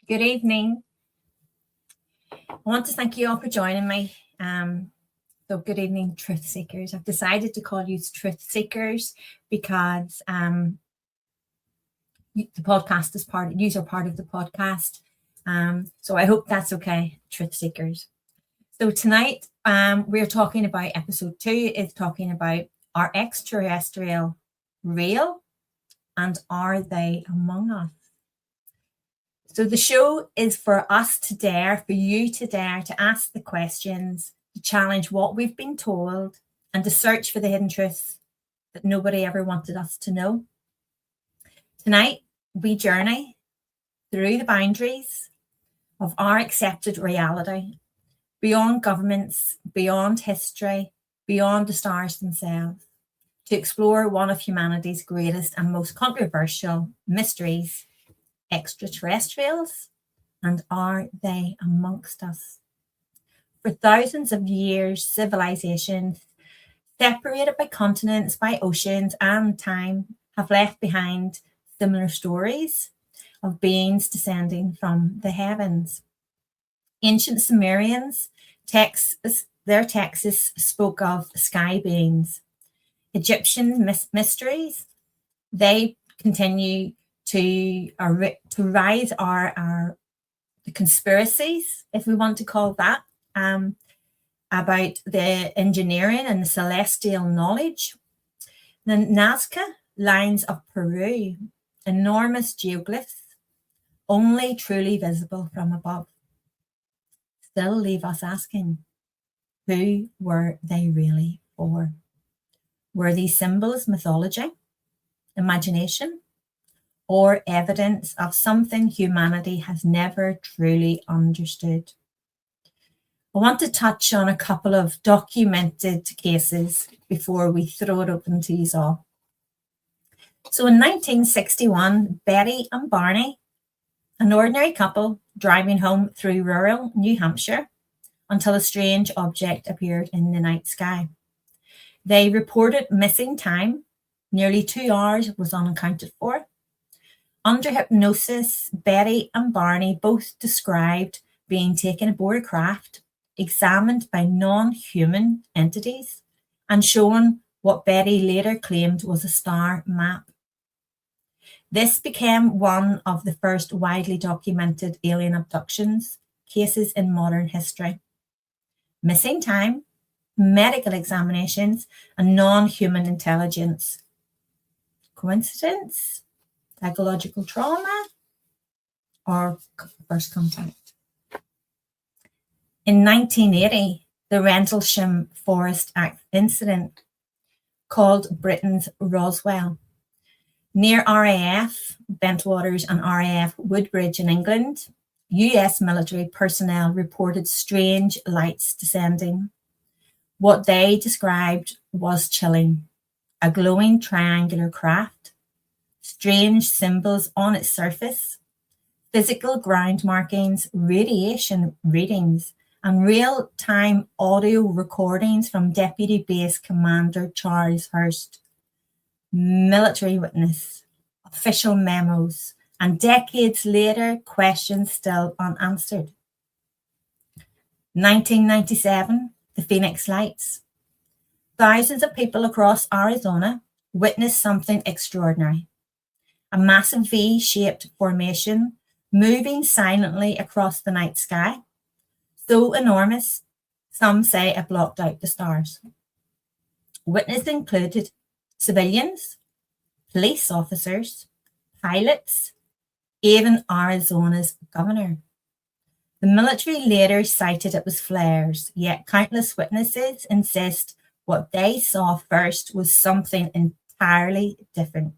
Good evening. I want to thank you all for joining me. So good evening, truth seekers. I've decided to call you truth seekers because the podcast is you are part of the podcast. So I hope that's okay, truth seekers. So tonight we're talking about episode 2 is talking about, are extraterrestrial real and are they among us? So the show is for us to dare, for you to dare to ask the questions, to challenge what we've been told, and to search for the hidden truths that nobody ever wanted us to know. Tonight, we journey through the boundaries of our accepted reality, beyond governments, beyond history, beyond the stars themselves, to explore one of humanity's greatest and most controversial mysteries: extraterrestrials, and are they amongst us? For thousands of years, civilizations, separated by continents, by oceans and time, have left behind similar stories of beings descending from the heavens. Ancient Sumerians, their texts spoke of sky beings. Egyptian mysteries, they continue to rise the conspiracies, if we want to call that, about the engineering and the celestial knowledge. The Nazca lines of Peru, enormous geoglyphs, only truly visible from above, still leave us asking, who were they really for? Were these symbols mythology, imagination, or evidence of something humanity has never truly understood? I want to touch on a couple of documented cases before we throw it open to you all. So in 1961, Betty and Barney, an ordinary couple driving home through rural New Hampshire, until a strange object appeared in the night sky. They reported missing time. Nearly 2 hours was unaccounted for. Under hypnosis, Betty and Barney both described being taken aboard a craft, examined by non-human entities, and shown what Betty later claimed was a star map. This became one of the first widely documented alien abductions cases in modern history. Missing time, medical examinations, and non-human intelligence. Coincidence? Psychological trauma, or first contact? In 1980, the Rendlesham Forest incident, called Britain's Roswell, near RAF Bentwaters and RAF Woodbridge in England, US military personnel reported strange lights descending. What they described was chilling: a glowing triangular craft, strange symbols on its surface, physical ground markings, radiation readings, and real-time audio recordings from Deputy Base Commander Charles Hurst, military witness, official memos, and decades later, questions still unanswered. 1997, the Phoenix Lights. Thousands of people across Arizona witnessed something extraordinary: a massive V-shaped formation moving silently across the night sky, so enormous, some say it blocked out the stars. Witnesses included civilians, police officers, pilots, even Arizona's governor. The military later cited it was flares, yet countless witnesses insist what they saw first was something entirely different.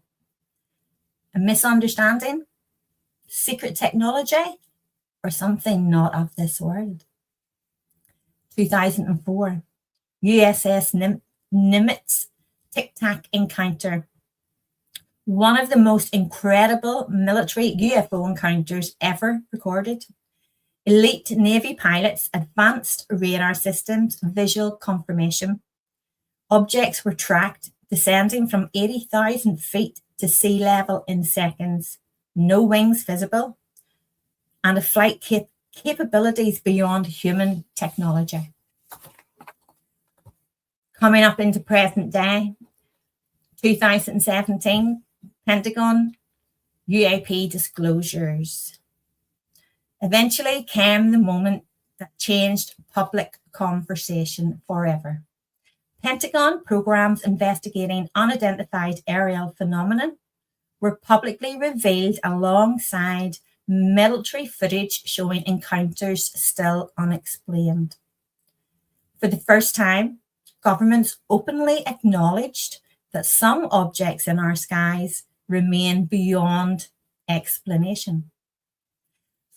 A misunderstanding, secret technology, or something not of this world. 2004, USS Nimitz Tic Tac encounter. One of the most incredible military UFO encounters ever recorded. Elite Navy pilots, advanced radar systems, visual confirmation. Objects were tracked, descending from 80,000 feet to sea level in seconds. No wings visible. and a flight capabilities beyond human technology. Coming up into present day, 2017, Pentagon UAP disclosures. Eventually came the moment that changed public conversation forever. Pentagon programs investigating unidentified aerial phenomenon were publicly revealed alongside military footage showing encounters still unexplained. For the first time, governments openly acknowledged that some objects in our skies remain beyond explanation.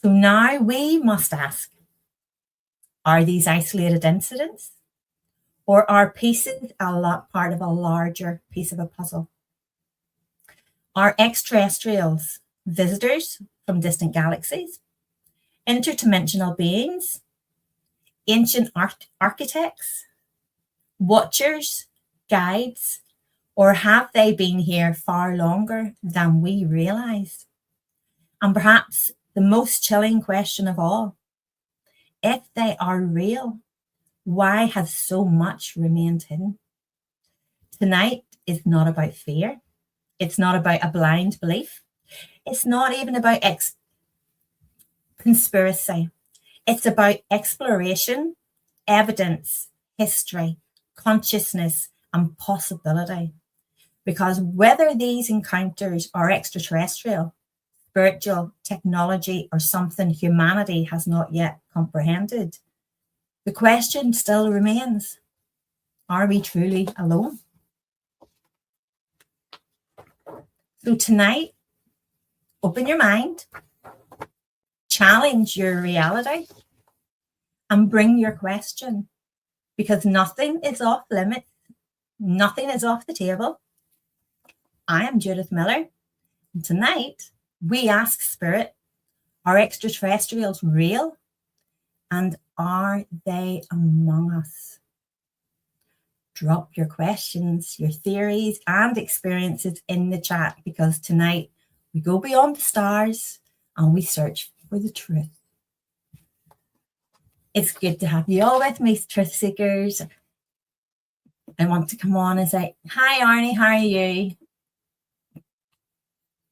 So now we must ask, are these isolated incidents, or are pieces part of a larger piece of a puzzle? Are extraterrestrials visitors from distant galaxies, interdimensional beings, ancient architects, watchers, guides, or have they been here far longer than we realize? And perhaps the most chilling question of all, if they are real, why has so much remained hidden? Tonight is not about fear. It's not about a blind belief. It's not even about conspiracy. It's about exploration, evidence, history, consciousness, and possibility. Because whether these encounters are extraterrestrial, spiritual, technology, or something humanity has not yet comprehended, the question still remains, are we truly alone? So tonight, open your mind, challenge your reality, and bring your question, because nothing is off limits, nothing is off the table. I am Judith Miller, and tonight we ask Spirit, are extraterrestrials real? And are they among us? Drop your questions, your theories, and experiences in the chat, because tonight we go beyond the stars and we search for the truth. It's good to have you all with me, truth seekers. I want to come on and say, hi Arnie, how are you?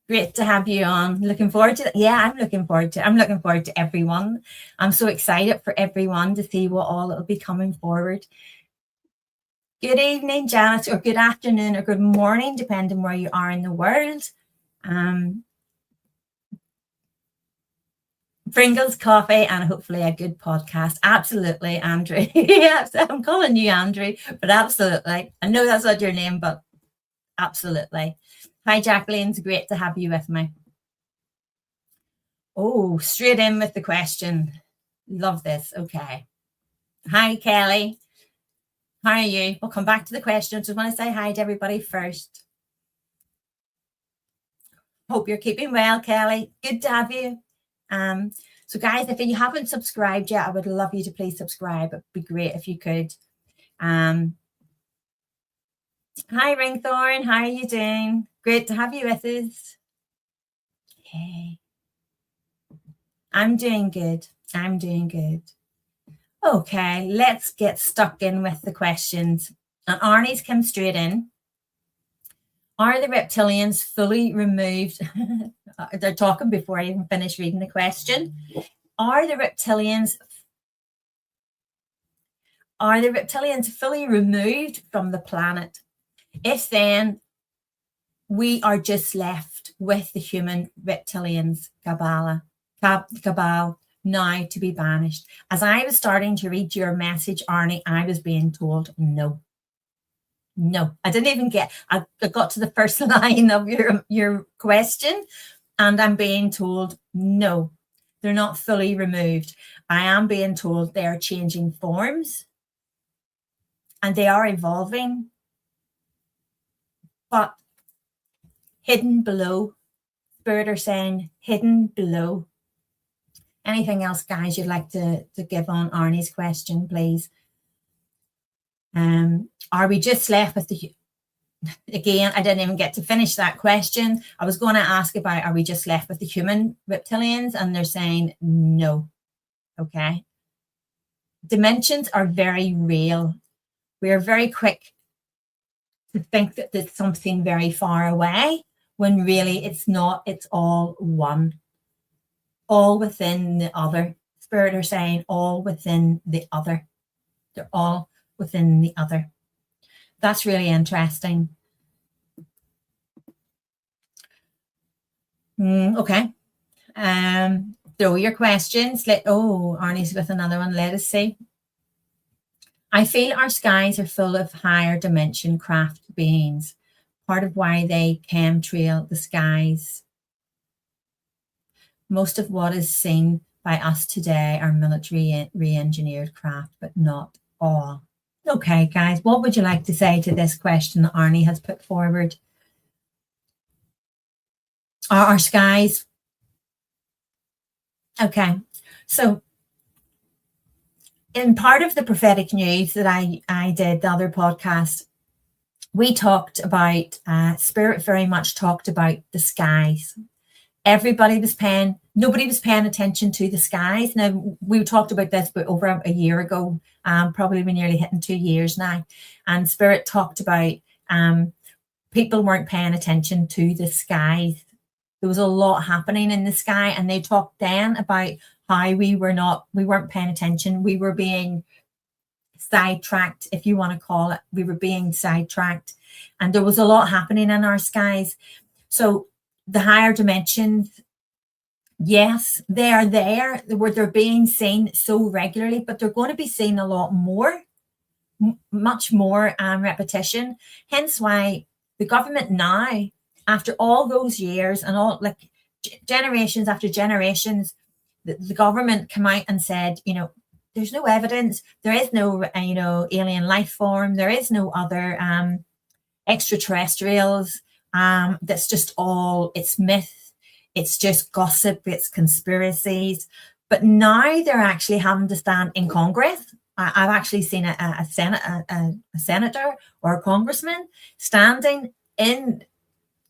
Great to have you on. Looking forward to it. Yeah, I'm looking forward to everyone. I'm so excited for everyone to see what all will be coming forward. Good evening, Janice, or good afternoon, or good morning, depending where you are in the world. Pringles, coffee, and hopefully a good podcast. Absolutely, Andrew. Yes, I'm calling you Andrew, but absolutely. I know that's not your name, but absolutely. Hi, Jacqueline. It's great to have you with me. Oh, straight in with the question. Love this. Okay. Hi, Kelly. How are you? We'll come back to the question. Just want to say hi to everybody first. Hope you're keeping well, Kelly. Good to have you. So guys, if you haven't subscribed yet, I would love you to please subscribe. It'd be great if you could. Hi, Ringthorn. How are you doing? Great to have you with us. Okay. I'm doing good. Okay, let's get stuck in with the questions. And Arnie's come straight in. Are the reptilians fully removed? They're talking before I even finish reading the question. Are the reptilians fully removed from the planet? If then, we are just left with the human reptilians cabal now to be banished. As I was starting to read your message, Arnie, I was being told no. I didn't even I got to the first line of your question, and I'm being told no, they're not fully removed. I am being told they are changing forms and they are evolving, but hidden below. Spirit are saying hidden below. Anything else, guys, you'd like to give on Arnie's question, please? Are we just left with again, I didn't even get to finish that question. I was going to ask about, are we just left with the human reptilians? And they're saying no. Okay. Dimensions are very real. We are very quick to think that there's something very far away when really it's not. It's all one, all within the other. Spirit are saying all within the other. They're all within the other. That's really interesting. Okay. Throw your questions. Arnie's with another one. Let us see. I feel our skies are full of higher dimension craft beings. Part of why they chemtrail the skies. Most of what is seen by us today are military re-engineered craft, but not all. Okay, guys, what would you like to say to this question that Arnie has put forward? Are our skies? Okay, so in part of the prophetic news that I did, the other podcast, we talked about, Spirit very much talked about the skies. Nobody was paying attention to the skies. Now, we talked about this but over a year ago, probably we're nearly hitting 2 years now. And Spirit talked about people weren't paying attention to the skies. There was a lot happening in the sky, and they talked then about how we weren't paying attention. We were being sidetracked, if you want to call it. We were being sidetracked, and there was a lot happening in our skies. So the higher dimensions, yes, they are there. They're being seen so regularly, but they're going to be seen a lot more, much more repetition. Hence why the government now, after all those years and all, like generations after generations, the government came out and said, there's no evidence. There is no, alien life form. There is no other extraterrestrials. That's just all, it's myth. It's just gossip. It's conspiracies. But now they're actually having to stand in Congress. I've actually seen a senator or a congressman standing in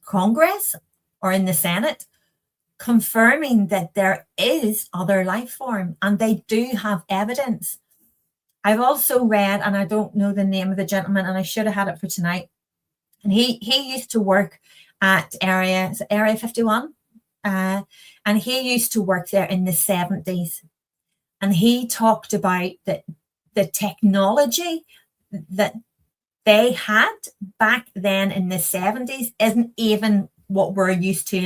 Congress or in the Senate confirming that there is other life form, and they do have evidence. I've also read, and I don't know the name of the gentleman, and I should have had it for tonight, and he used to work at Area 51, and he used to work there in the 70s, and he talked about the technology that they had back then in the 70s isn't even what we're used to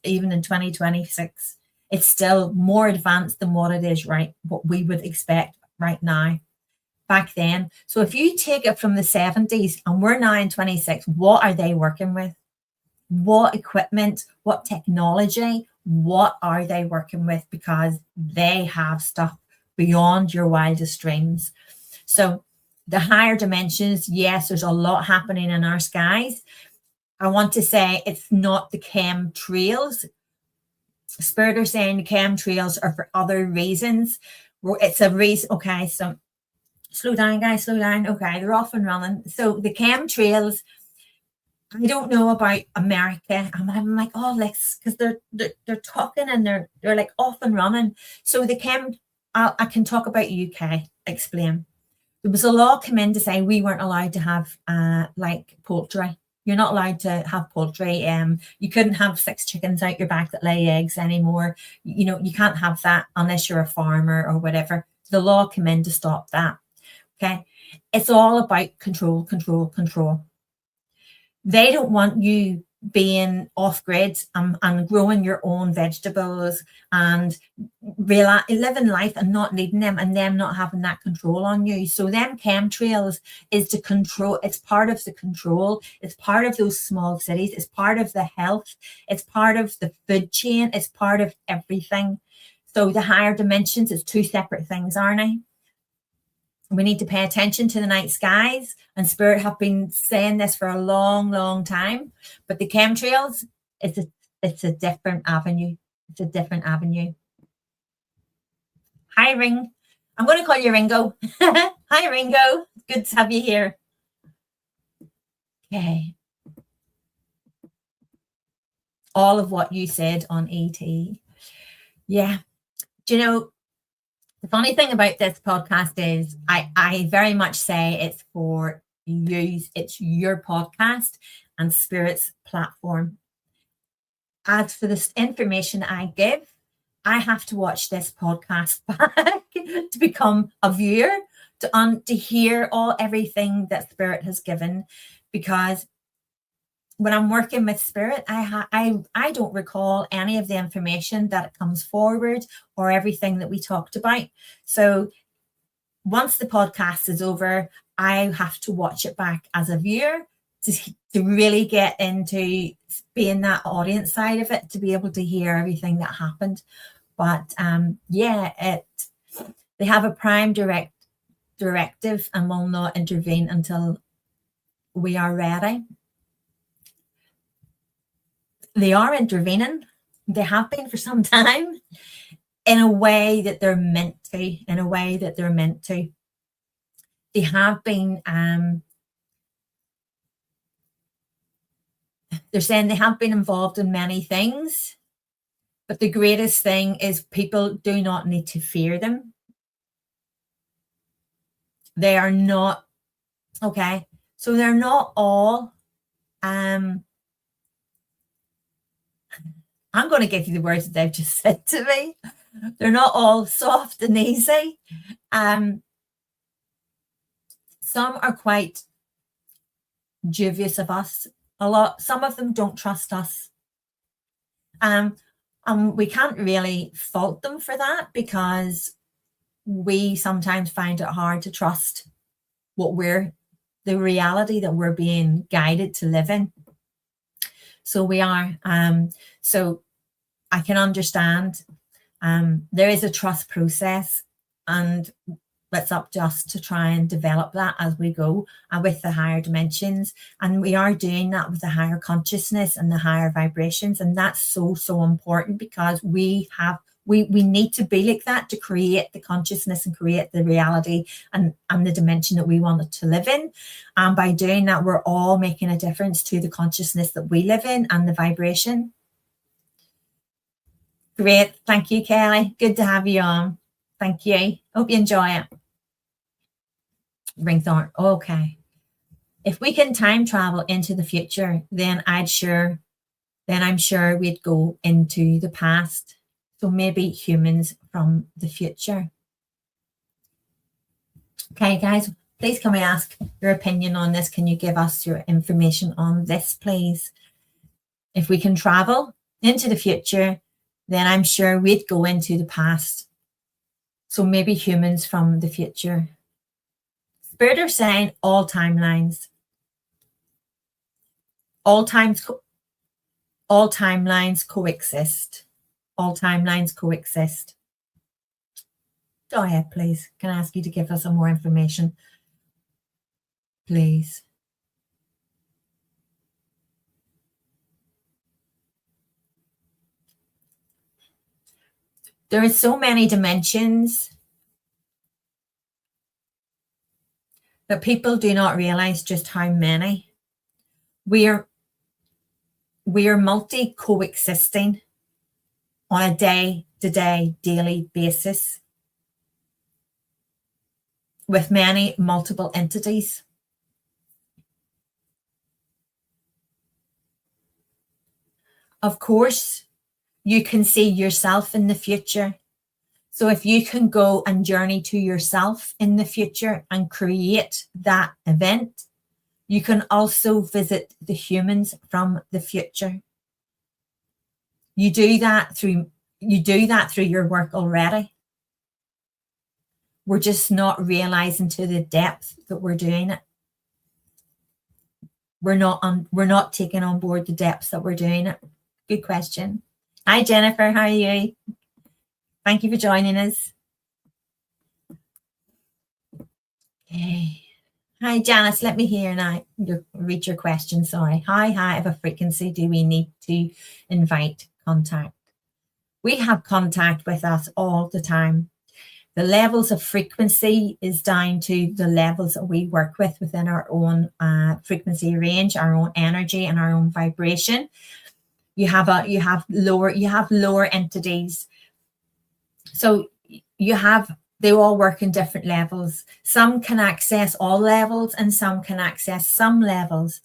even in 2026. It's still more advanced than what it is what we would expect right now back then. So if you take it from the 70s and we're now in 26, what are they working with? What equipment, what technology, what are they working with? Because they have stuff beyond your wildest dreams. So the higher dimensions, yes, there's a lot happening in our skies. I want to say it's not the chemtrails. Spirit are saying the chemtrails are for other reasons. It's a reason. Okay, so slow down, guys, slow down. Okay, they're off and running. So the chemtrails, I don't know about America. I'm like, oh, let's, because they're talking and they're like off and running. So I can talk about UK. Explain. There was a law come in to say we weren't allowed to have like poultry. You're not allowed to have poultry. You couldn't have 6 chickens out your back that lay eggs anymore. You can't have that unless you're a farmer or whatever. The law came in to stop that. Okay. It's all about control, control, control. They don't want you being off grid and growing your own vegetables and living life and not needing them, and them not having that control on you. So them chemtrails is to control. It's part of the control. It's part of those small cities. It's part of the health. It's part of the food chain. It's part of everything. So the higher dimensions is 2 separate things, aren't they? We need to pay attention to the night skies, and Spirit have been saying this for a long, long time. But the chemtrails, it's a different avenue. It's a different avenue. Hi, Ring. I'm going to call you Ringo. Hi, Ringo. Good to have you here. Okay. all of what you said on ET. Yeah. Do you know, the funny thing about this podcast is I very much say it's for you. It's your podcast and Spirit's platform. As for this information I give, I have to watch this podcast back to become a viewer, to hear everything that Spirit has given, because when I'm working with Spirit, I don't recall any of the information that comes forward or everything that we talked about. So once the podcast is over, I have to watch it back as a viewer to really get into being that audience side of it, to be able to hear everything that happened. But they have a prime directive and will not intervene until we are ready. They are intervening. They have been for some time, in a way that they're meant to. They have been, they're saying they have been involved in many things, but the greatest thing is people do not need to fear them. They are not, okay, so they're not all, I'm going to give you the words that they've just said to me. They're not all soft and easy. Some are quite dubious of us. Some of them don't trust us. We can't really fault them for that, because we sometimes find it hard to trust the reality that we're being guided to live in. So we are. So I can understand. There is a trust process, and it's up to us to try and develop that as we go with the higher dimensions. And we are doing that with the higher consciousness and the higher vibrations. And that's so, so important, because we need to be like that to create the consciousness and create the reality and the dimension that we want to live in. And by doing that, we're all making a difference to the consciousness that we live in and the vibration. Great. Thank you, Kelly. Good to have you on. Thank you. Hope you enjoy it. Ringthorn. Okay. If we can time travel into the future, then I'm sure we'd go into the past. So maybe humans from the future. Okay, guys, please can we ask your opinion on this? Can you give us your information on this, please? If we can travel into the future, then I'm sure we'd go into the past. So maybe humans from the future. Spirit are saying all timelines. All timelines coexist. All timelines coexist. Go ahead, please. Can I ask you to give us some more information? Please. There are so many dimensions that people do not realize just how many. We are multi-coexisting on a day-to-day, daily basis with many multiple entities. Of course, you can see yourself in the future. So if you can go and journey to yourself in the future and create that event, you can also visit the humans from the future. You do that through your work already. We're just not realizing to the depth that we're doing it. We're not taking on board the depths that we're doing it. Good question. Hi, Jennifer. How are you? Thank you for joining us. Okay. Hi, Janice. Let me hear now. Read your question. Sorry. How high of a frequency do we need to invite contact? We have contact with us all the time. The levels of frequency is down to the levels that we work with within our own frequency range, our own energy, and our own vibration. you have lower entities. So they all work in different levels. Some can access all levels and some can access some levels.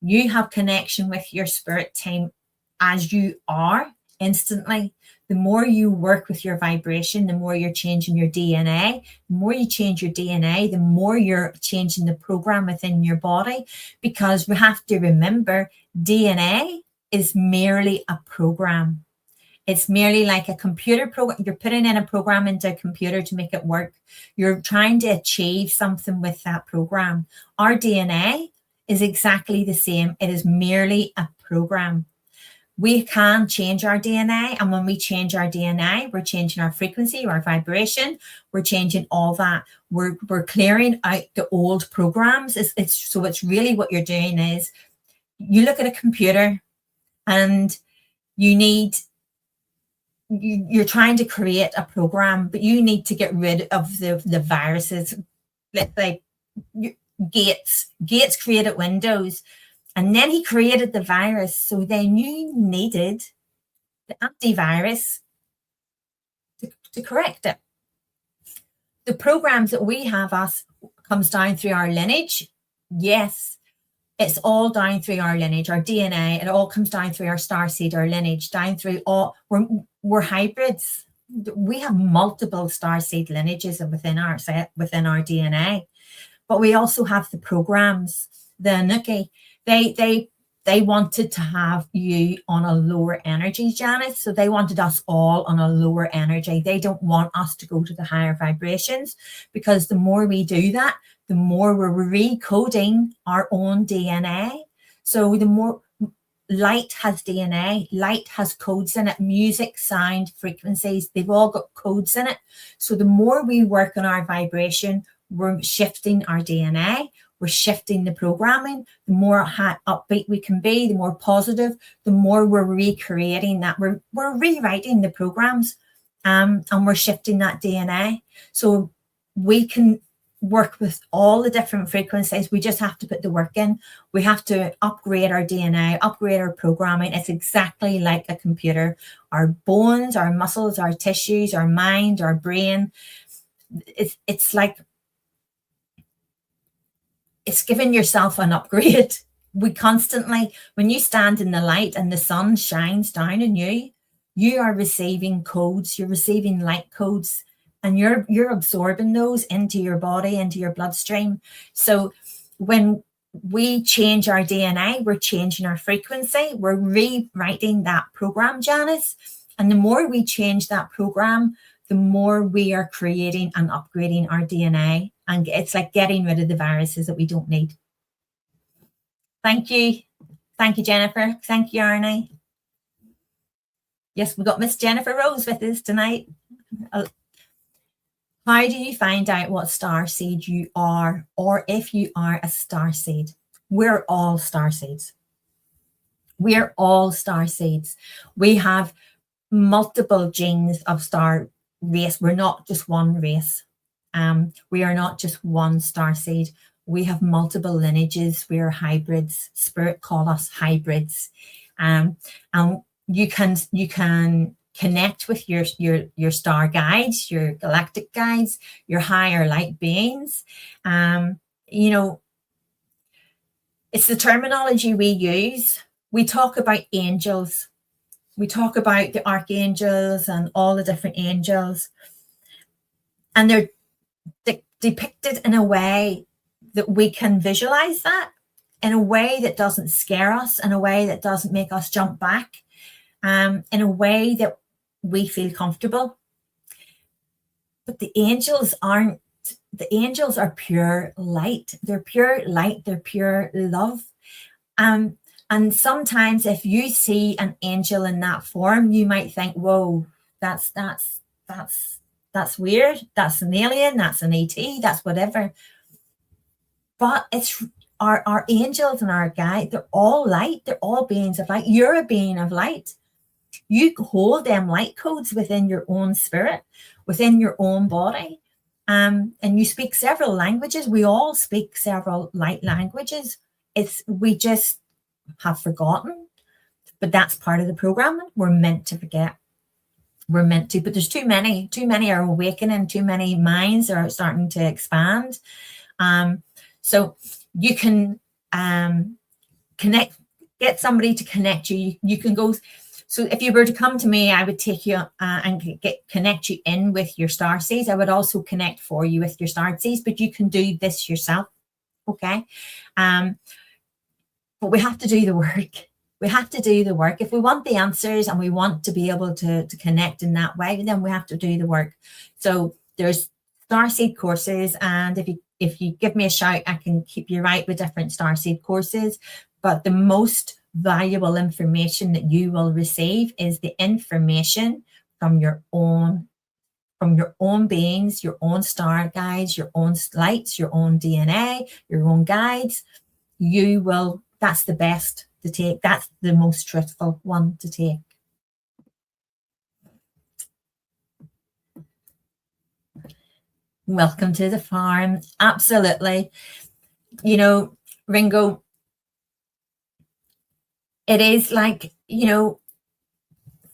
You have connection with your spirit team as you are instantly. The more you work with your vibration, the more you're changing your DNA. The more you change your DNA, the more you're changing the program within your body, because we have to remember DNA is merely a program. It's merely like a computer program. You're putting in a program into a computer to make it work. You're trying to achieve something with that program. Our DNA is exactly the same. It is merely a program. We can change our DNA. And when we change our DNA, we're changing our frequency, our vibration. We're changing all that. We're clearing out the old programs. So it's really what you're doing is you look at a computer and you're trying to create a program, but you need to get rid of the viruses. Let's say Gates created Windows, and then he created the virus. So then you needed the antivirus to correct it. The programs that we have comes down through our lineage. Yes, it's all down through our lineage, our DNA. It all comes down through our starseed, our lineage, down through all. We're hybrids. We have multiple starseed lineages within our DNA, but we also have the programs. The Anunnaki, they wanted to have you on a lower energy, Janice. So they wanted us all on a lower energy. They don't want us to go to the higher vibrations, because the more we do that, the more we're recoding our own DNA. So the more light has DNA, light has codes in it, music, sound, frequencies, they've all got codes in it. So the more we work on our vibration, we're shifting our DNA, we're shifting the programming. The more upbeat we can be, the more positive, the more we're recreating that. We're rewriting the programs, and we're shifting that DNA. So we can work with all the different frequencies. We just have to put the work in. We have to upgrade our DNA, upgrade our programming. It's exactly like a computer. Our bones, our muscles, our tissues, our mind, our brain. It's like it's giving yourself an upgrade. We constantly, when you stand in the light and the sun shines down on you, you are receiving codes, you're receiving light codes, and you're absorbing those into your body, into your bloodstream. So when we change our DNA, we're changing our frequency, we're rewriting that program, Janice. And the more we change that program, the more we are creating and upgrading our DNA. And it's like getting rid of the viruses that we don't need. Thank you. Thank you, Jennifer. Thank you, Arnie. Yes, we've got Miss Jennifer Rose with us tonight. How do you find out what starseed you are, or if you are a starseed? We're all starseeds. We're all starseeds. We have multiple genes of star race. We're not just one race. We are not just one starseed. We have multiple lineages. We are hybrids. Spirit call us hybrids. And you can connect with your star guides, your galactic guides, your higher light beings. It's the terminology we use. We talk about angels. We talk about the archangels and all the different angels. And they're depicted in a way that we can visualize that, in a way that doesn't scare us, in a way that doesn't make us jump back, in a way that we feel comfortable. But the angels aren't. The angels are pure light. They're pure light. They're pure love. And sometimes if you see an angel in that form, you might think, whoa, that's weird. That's an alien. That's an ET. That's whatever. But it's our angels and our guide. They're all light. They're all beings of light. You're a being of light. You hold them light codes within your own spirit, within your own body. And you speak several languages. We all speak several light languages. We just have forgotten. but that's part of the programming. We're meant to forget. We're meant to, but there's too many are awakening, too many minds are starting to expand. So you can get somebody to connect you. You can go. So if you were to come to me, I would take you and connect you in with your starseeds. I would also connect for you with your starseeds, but you can do this yourself. Okay. But we have to do the work. We have to do the work. If we want the answers and we want to be able to connect in that way, then we have to do the work. So there's starseed courses, and if you give me a shout, I can keep you right with different starseed courses. But the most valuable information that you will receive is the information from your own beings, your own star guides, your own lights, your own DNA, your own guides. That's the best to take. That's the most truthful one to take. Welcome to the farm. Absolutely. You know, Ringo, it is like, you know,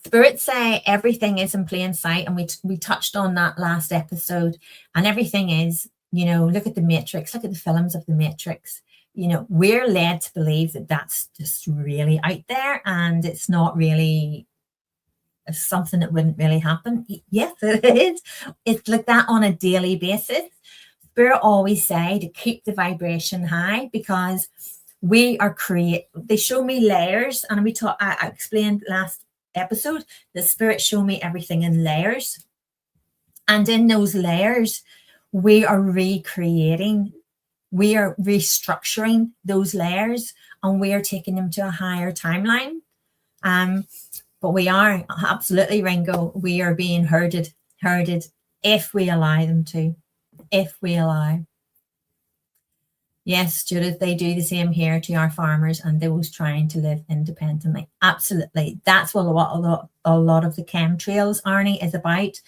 spirits say everything is in plain sight, and we touched on that last episode, and everything is, you know, look at the Matrix, look at the films of the Matrix. You know, we're led to believe that that's just really out there, and it's not really something that wouldn't really happen. Yes, it is. It's like that on a daily basis. Spirit always say to keep the vibration high, because we are they show me layers, and I explained last episode the spirit show me everything in layers, and in those layers we are recreating, we are restructuring those layers, and we are taking them to a higher timeline. But we are absolutely, Ringo, we are being herded if we allow them to, if we allow. Yes, Judith, they do the same here to our farmers and those trying to live independently. Absolutely. That's what a lot of the chemtrails, Arnie, is about.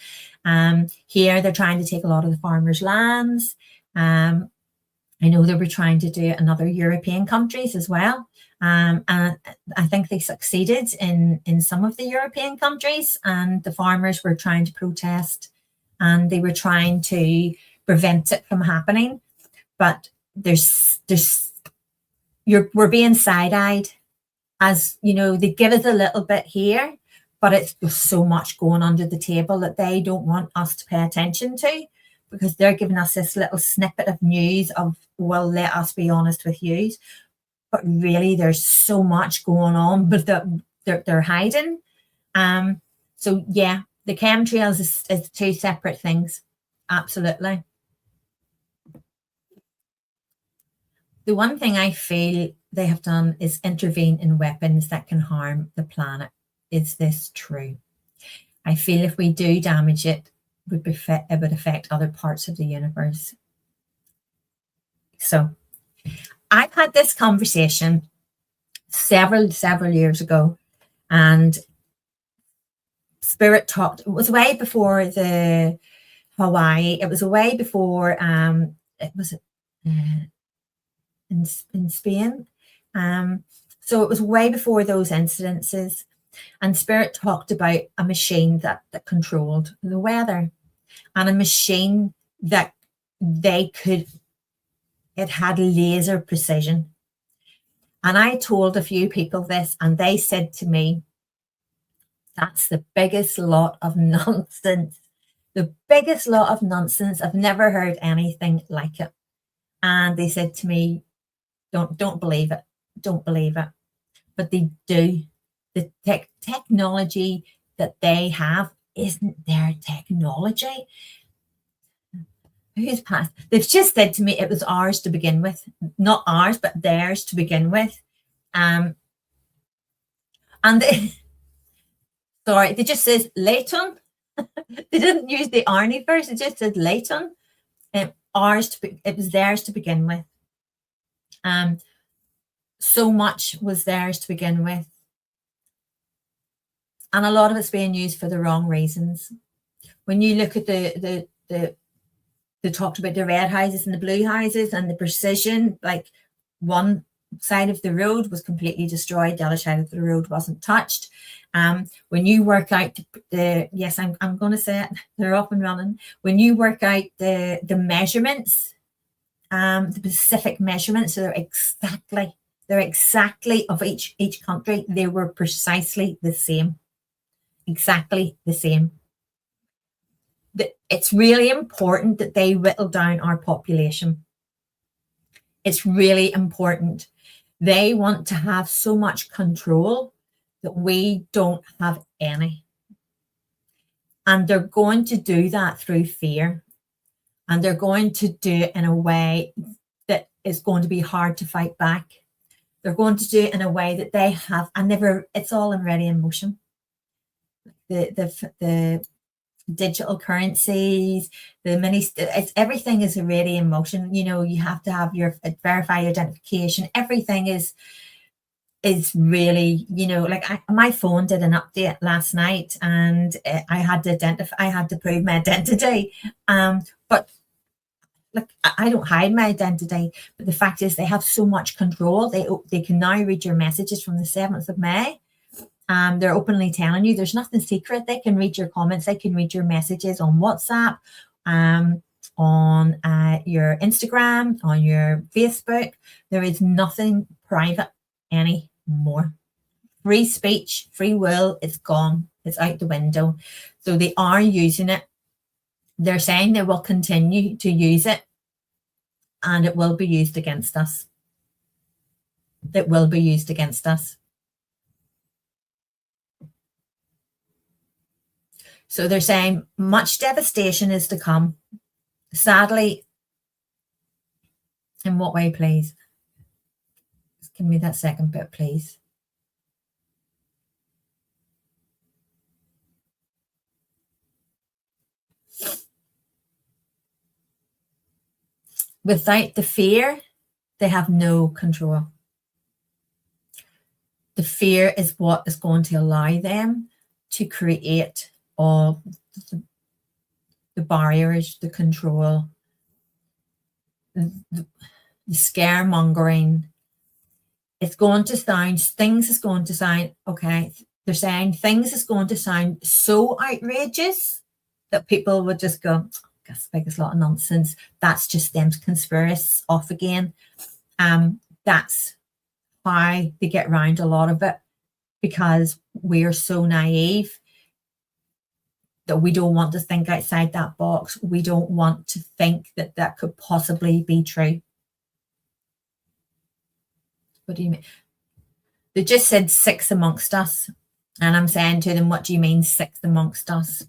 Here, they're trying to take a lot of the farmers' lands. I know they were trying to do it in other European countries as well. And I think they succeeded in some of the European countries, and the farmers were trying to protest, and they were trying to prevent it from happening. But we're being side-eyed, as you know, they give us a little bit here, but it's just so much going under the table that they don't want us to pay attention to, because they're giving us this little snippet of news of, well, let us be honest with you. But really, there's so much going on, but they're hiding. So yeah, the chemtrails is two separate things. Absolutely. The one thing I feel they have done is intervene in weapons that can harm the planet. Is this true? I feel if we do damage it, it would affect other parts of the universe. So I've had this conversation several years ago, and Spirit talked. It was way before the Hawaii. It was way before. It was in Spain. So it was way before those incidences, and Spirit talked about a machine that controlled the weather, and a machine that it had laser precision. And I told a few people this, and they said to me, that's the biggest lot of nonsense. The biggest lot of nonsense. I've never heard anything like it. And they said to me, don't believe it. Don't believe it. But they do. The technology that they have isn't their technology. Who's past? They've just said to me it was ours to begin with. Not ours, but theirs to begin with. And sorry, they just says Layton. They didn't use the Arnie verse. It just said Layton. It was theirs to begin with. So much was theirs to begin with, and a lot of it's being used for the wrong reasons. When you look at they talked about the red houses and the blue houses and the precision, like one side of the road was completely destroyed. The other side of the road wasn't touched. When you work out yes, I'm going to say it, they're up and running. When you work out the measurements, the specific measurements, so they're exactly of each country. They were precisely the same, exactly the same. It's really important that they whittle down our population. It's really important. They want to have so much control that we don't have any. And they're going to do that through fear. And they're going to do it in a way that is going to be hard to fight back. They're going to do it in a way that they have, it's all already in motion. The digital currencies, everything is already in motion. You have to have your verified identification. Everything is really, my phone did an update last night, and I had to prove my identity. But look, I don't hide my identity, but the fact is they have so much control. They can now read your messages from the 7th of May. They're openly telling you there's nothing secret. They can read your comments. They can read your messages on WhatsApp, on your Instagram, on your Facebook. There is nothing private anymore. Free speech, free will, it's gone. It's out the window. So they are using it. They're saying they will continue to use it, and it will be used against us. It will be used against us. So they're saying much devastation is to come. Sadly, in what way, please? Just give me that second bit, please. Without the fear, they have no control. The fear is what is going to allow them to create all the barriers, the control, the scaremongering. Things is going to sound, okay, they're saying things is going to sound so outrageous that people would just go, that's the biggest lot of nonsense. That's just them conspiracies off again. That's how they get around a lot of it, because we're so naive that we don't want to think outside that box. We don't want to think that that could possibly be true. What do you mean? They just said 6 amongst us. And I'm saying to them, what do you mean 6 amongst us?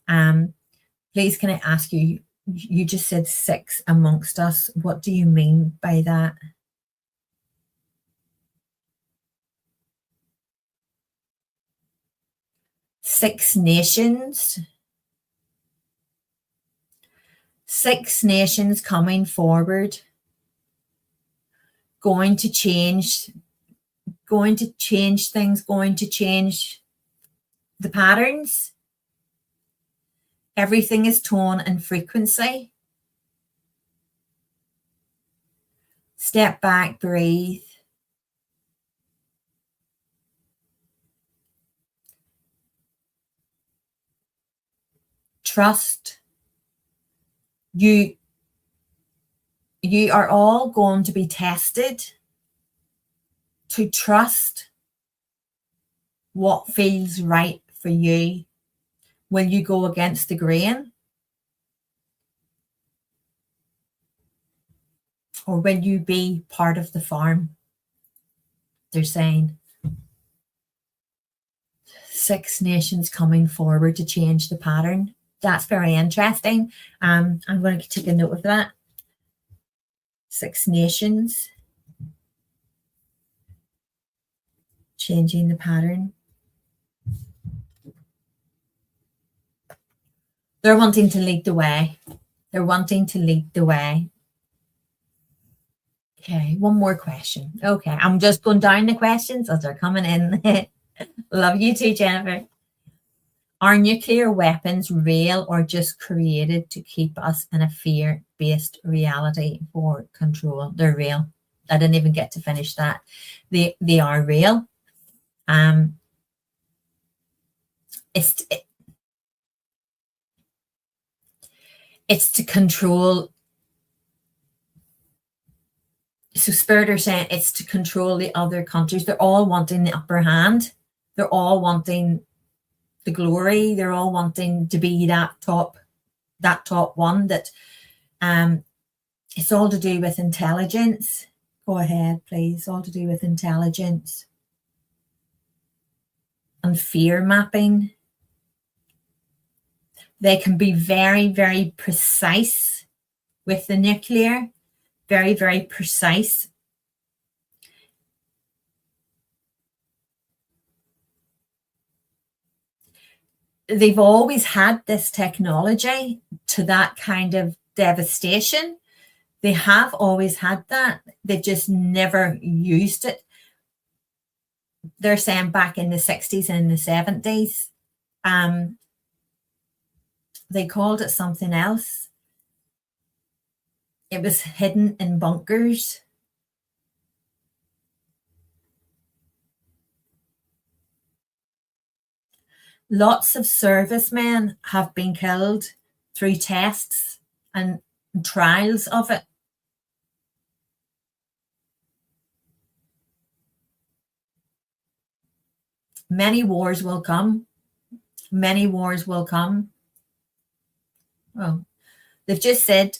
Please, can I ask you, you just said 6 amongst us. What do you mean by that? Six nations coming forward, going to change things, going to change the patterns. Everything is tone and frequency. Step back, breathe. Trust. You are all going to be tested to trust what feels right for you. Will you go against the grain? Or will you be part of the farm? They're saying 6 nations coming forward to change the pattern. That's very interesting. I'm going to take a note of that. 6 nations changing the pattern. They're wanting to lead the way. They're wanting to lead the way. Okay, one more question. Okay, I'm just going down the questions as they're coming in. Love you too, Jennifer. Are nuclear weapons real or just created to keep us in a fear-based reality for control? They're real. I didn't even get to finish that. They are real. It's to control. So Spirit are saying it's to control the other countries. They're all wanting the upper hand. They're all wanting the glory. They're all wanting to be that top one. That it's all to do with intelligence. Go ahead, please. All to do with intelligence and fear mapping. They can be very, very precise with the nuclear. Very, very precise. They've always had this technology to that kind of devastation. They have always had that. They've just never used it. They're saying back in the 60s and the 70s, they called it something else. It was hidden in bunkers. Lots of servicemen have been killed through tests and trials of it. Many wars will come. Many wars will come. Well, they've just said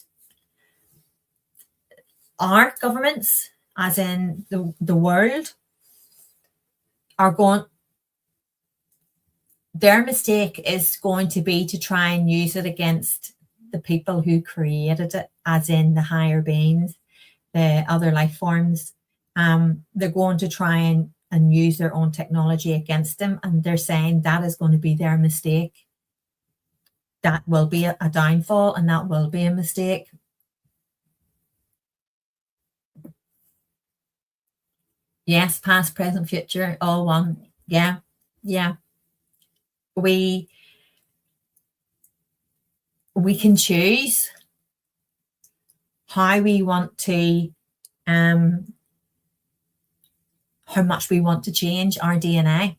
our governments, as in the world, are going, their mistake is going to be to try and use it against the people who created it, as in the higher beings, the other life forms. They're going to try and use their own technology against them, and they're saying that is going to be their mistake. That will be a downfall, and that will be a mistake. Yes, past, present, future, all one. Yeah. We can choose how we want to, how much we want to change our DNA.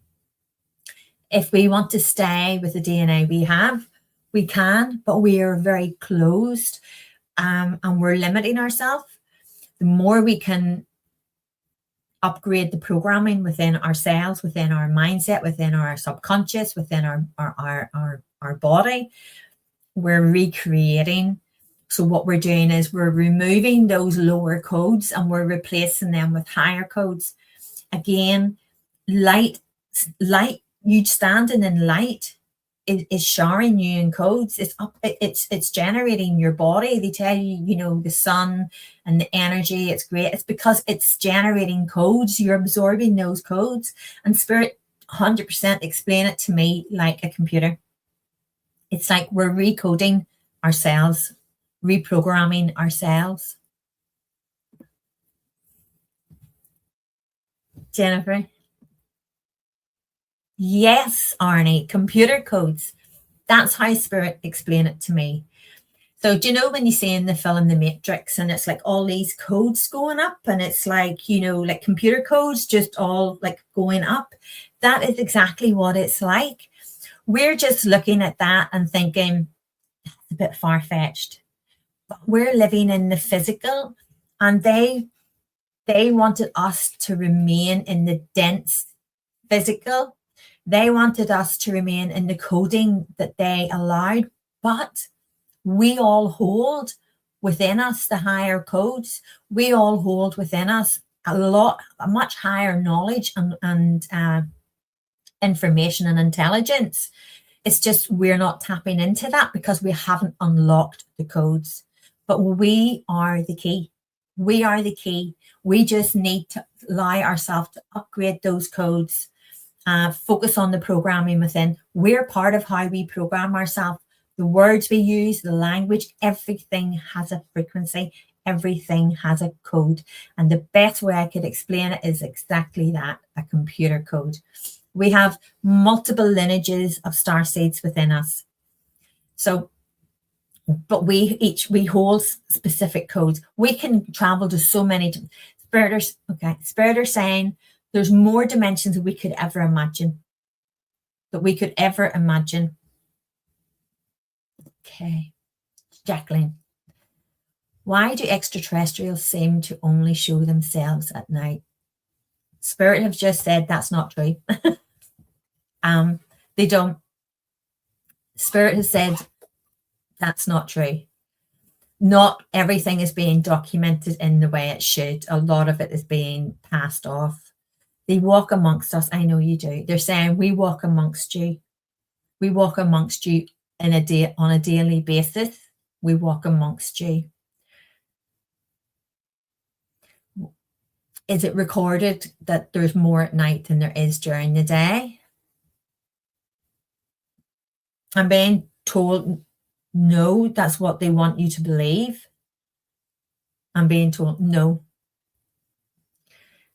If we want to stay with the DNA we have, we can, but we are very closed, and we're limiting ourselves. The more we can upgrade the programming within ourselves, within our mindset, within our subconscious, within our body, we're recreating. So what we're doing is we're removing those lower codes and we're replacing them with higher codes. Again, light, you standing in light is showering you in codes. It's generating your body. They tell you, the sun and the energy, it's great. It's because it's generating codes. You're absorbing those codes. And Spirit 100% explain it to me like a computer. It's like we're recoding ourselves, reprogramming ourselves. Jennifer? Yes, Arnie, computer codes. That's how Spirit explained it to me. So do you know when you see in the film The Matrix and it's like all these codes going up and it's like, like computer codes just all like going up? That is exactly what it's like. We're just looking at that and thinking, that's a bit far-fetched. But we're living in the physical, and they wanted us to remain in the dense physical. They wanted us to remain in the coding that they allowed, but we all hold within us the higher codes. We all hold within us a much higher knowledge and information and intelligence. It's just we're not tapping into that because we haven't unlocked the codes. But we are the key. We are the key. We just need to allow ourselves to upgrade those codes. Focus on the programming within. We're part of how we program ourselves. The words we use, the language, everything has a frequency. Everything has a code. And the best way I could explain it is exactly that, a computer code. We have multiple lineages of star seeds within us. So, but we hold specific codes. We can travel to so many. Spirit are saying there's more dimensions than we could ever imagine. Okay, Jacqueline. Why do extraterrestrials seem to only show themselves at night? Spirit have just said that's not true. They don't. Spirit has said that's not true. Not everything is being documented in the way it should. A lot of it is being passed off. They walk amongst us. I know you do. They're saying we walk amongst you. We walk amongst you on a daily basis. We walk amongst you. Is it recorded that there's more at night than there is during the day? I'm being told no, that's what they want you to believe. I'm being told no.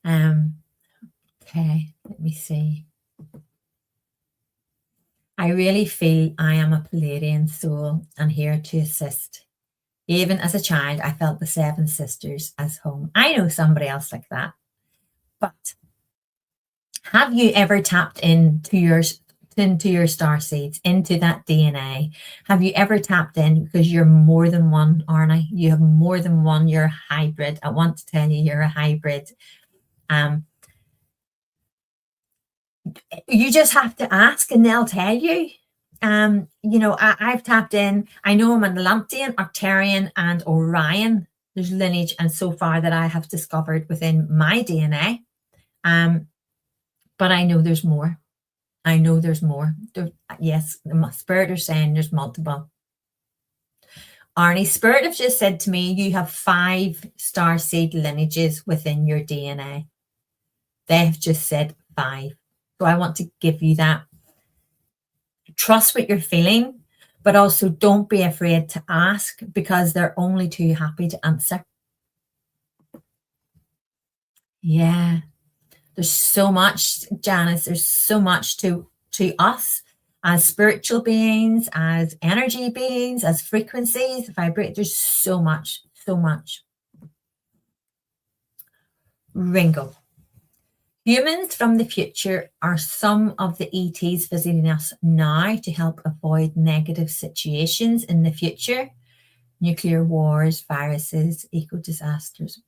Okay, let me see. I really feel I am a Palladian soul and here to assist. Even as a child, I felt the Seven Sisters as home. I know somebody else like that. But have you ever tapped into your star seeds, into that DNA? Have you ever tapped in? Because you're more than one, aren't I? You have more than one. You're a hybrid. I want to tell you, you're a hybrid. You just have to ask and they'll tell you. I've tapped in. I know I'm an Atlantean, Arcturian, and Orion. There's lineage, and so far that I have discovered within my DNA. But I know there's more. Yes, the Spirit are saying there's multiple. Arnie, Spirit have just said to me, you have 5 starseed lineages within your DNA. They've just said 5. So I want to give you that. Trust what you're feeling, but also don't be afraid to ask because they're only too happy to answer. Yeah. There's so much, Janice, there's so much to us as spiritual beings, as energy beings, as frequencies, vibrate. There's so much. Ringo. Humans from the future are some of the ETs visiting us now to help avoid negative situations in the future. Nuclear wars, viruses, eco-disasters.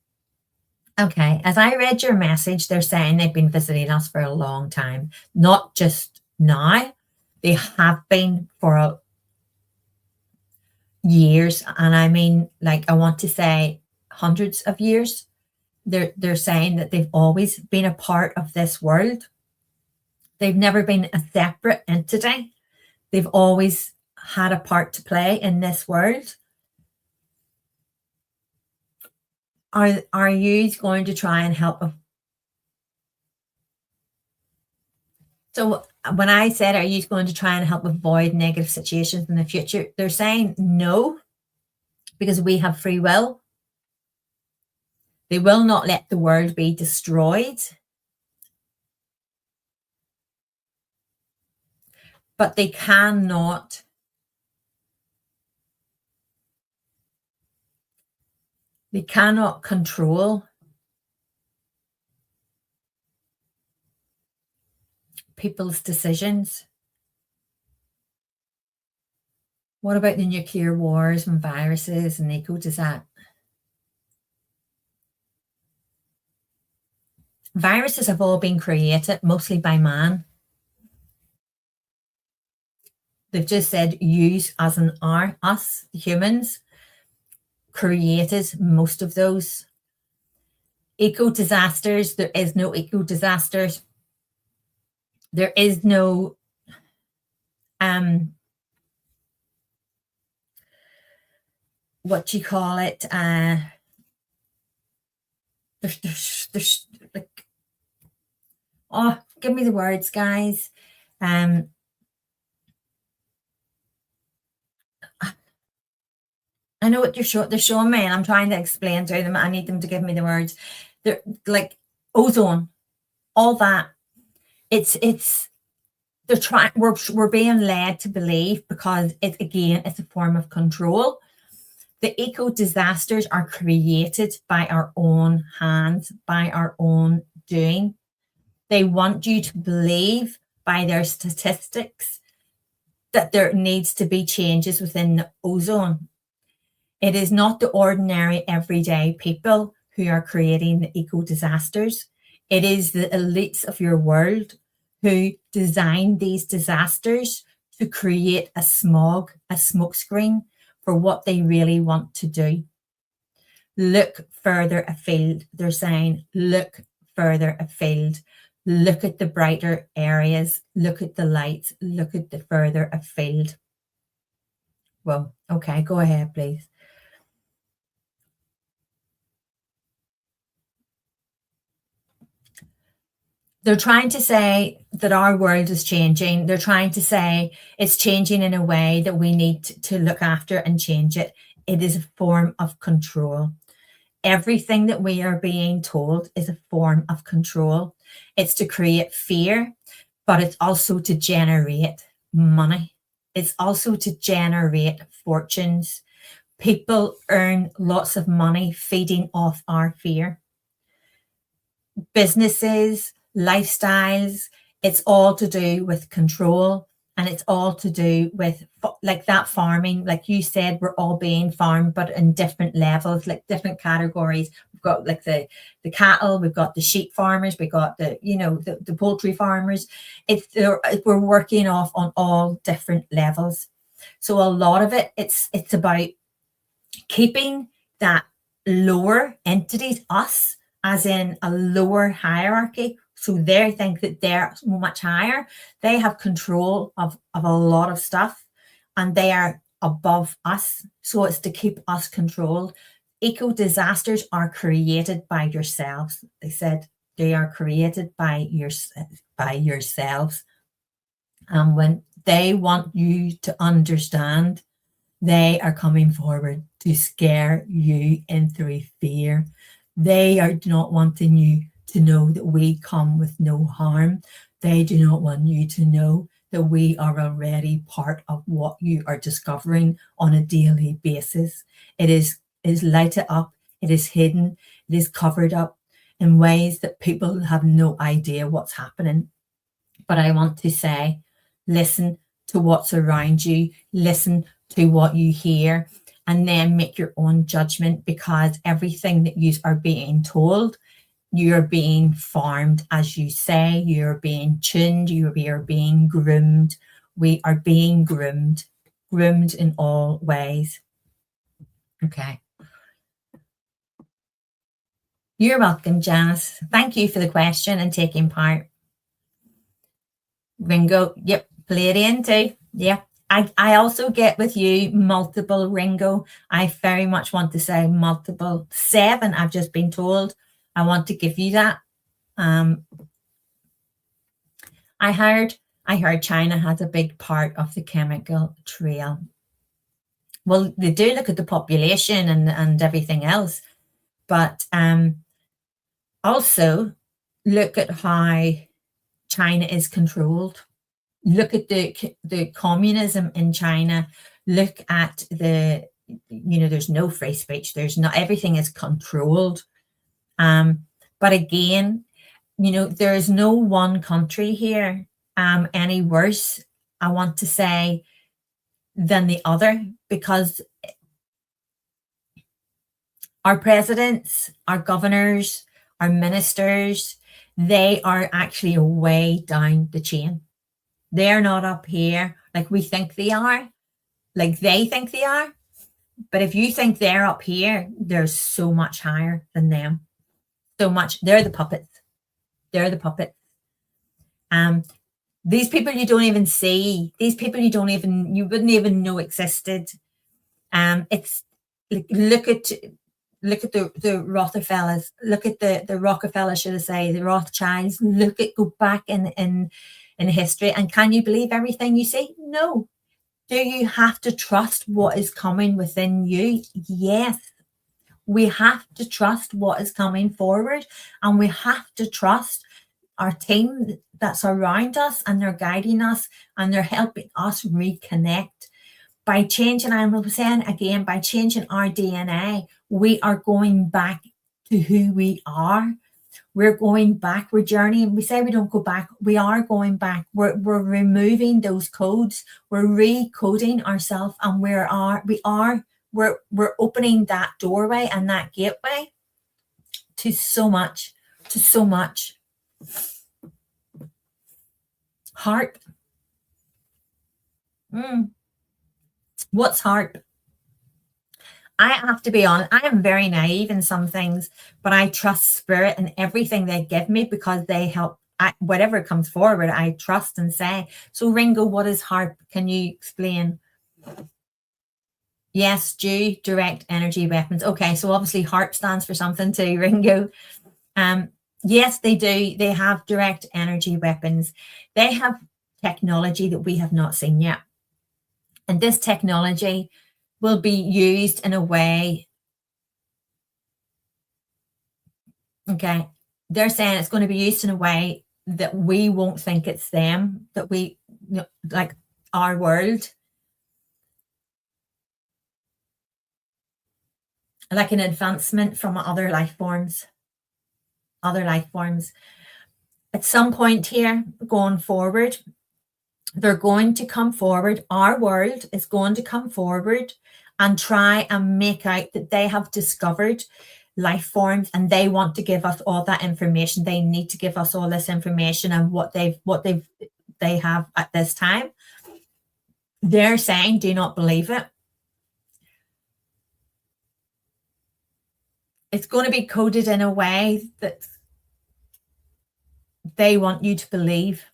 Okay, as I read your message, they're saying they've been visiting us for a long time. Not just now. They have been for years. And I mean, I want to say hundreds of years. They're saying that they've always been a part of this world. They've never been a separate entity. They've always had a part to play in this world. Are you going to try and help them? So when I said, are you going to try and help avoid negative situations in the future? They're saying no, because we have free will. They will not let the world be destroyed. But they cannot control people's decisions. What about the nuclear wars and viruses and eco-disasters? Viruses have all been created mostly by man. They've just said use as an R, us, humans, created most of those. Eco-disasters, there is no eco-disasters. There is no what you call it, there's like, oh, give me the words, guys. I know what they're showing me, and I'm trying to explain to them. I need them to give me the words. They're like ozone, all that. They're trying. We're being led to believe because it's a form of control The eco disasters are created by our own hands, by our own doing. They want you to believe by their statistics that there needs to be changes within the ozone. It is not the ordinary everyday people who are creating the eco disasters. It is the elites of your world who design these disasters to create a smokescreen for what they really want to do. Look further afield, they're saying, look further afield. Look at the brighter areas, look at the lights, look at the further afield. Well, okay, go ahead, please. They're trying to say that our world is changing. They're trying to say it's changing in a way that we need to look after and change it. It is a form of control. Everything that we are being told is a form of control. It's to create fear, but it's also to generate money. It's also to generate fortunes. People earn lots of money feeding off our fear. Businesses, lifestyles, it's all to do with control, and it's all to do with like that farming. Like you said, we're all being farmed, but in different levels, like different categories. We've got like the cattle, we've got the sheep farmers, we've got the poultry farmers. We're working off on all different levels. So a lot of it's about keeping that lower entities, us, as in a lower hierarchy. So they think that they're much higher. They have control of a lot of stuff, and they are above us. So it's to keep us controlled. Eco disasters are created by yourselves. They said they are created by yourselves. And when they want you to understand, they are coming forward to scare you into fear. They are not wanting you to know that we come with no harm. They do not want you to know that we are already part of what you are discovering on a daily basis. It is lighted up, it is hidden, it is covered up in ways that people have no idea what's happening. But I want to say, listen to what's around you, listen to what you hear, and then make your own judgment, because everything that you are being told, you're being farmed, as you say, you're being tuned, you are being groomed. We are being groomed in all ways. Okay. You're welcome, Janice. Thank you for the question and taking part. Ringo, yep, play it in too. Yeah. I also get with you multiple, Ringo. I very much want to say multiple. 7, I've just been told. I want to give you that. I heard China has a big part of the chemical trail. Well, they do look at the population and everything else, but also look at how China is controlled. Look at the communism in China. Look at there's no free speech. There's not, everything is controlled. But again, there is no one country here any worse, I want to say, than the other, because our presidents, our governors, our ministers, they are actually way down the chain. They're not up here like we think they are, like they think they are. But if you think they're up here, they're so much higher than them. So much. They're the puppets. They're the puppets. These people you don't even see. These people you wouldn't even know existed. It's like, look at the Rockefellers. Look at the Rockefellers, should I say, the Rothschilds. Go back in history, and can you believe everything you see? No. Do you have to trust what is coming within you? Yes. We have to trust what is coming forward, and we have to trust our team that's around us, and they're guiding us and they're helping us reconnect. by changing, I was saying again, by changing our DNA, we are going back to who we are. We're going back, we're journeying. We say we don't go back, we are going back. We're removing those codes, we're recoding ourselves, and we're opening that doorway and that gateway to so much, Heart. What's heart? I have to be honest, I am very naive in some things, but I trust spirit and everything they give me because they help. Whatever comes forward, I trust and say. So Ringo, what is heart? Can you explain? Yes, direct energy weapons. Okay, so obviously heart stands for something too, Ringo. Yes, they do. They have direct energy weapons. They have technology that we have not seen yet. And this technology will be used in a way. Okay, they're saying it's going to be used in a way that we won't think it's them, that we, like our world, like an advancement from other life forms. At some point here, going forward, they're going to come forward. Our world is going to come forward and try and make out that they have discovered life forms and they want to give us all that information. They need to give us all this information and what they have at this time. They're saying, do not believe it. It's going to be coded in a way that they want you to believe.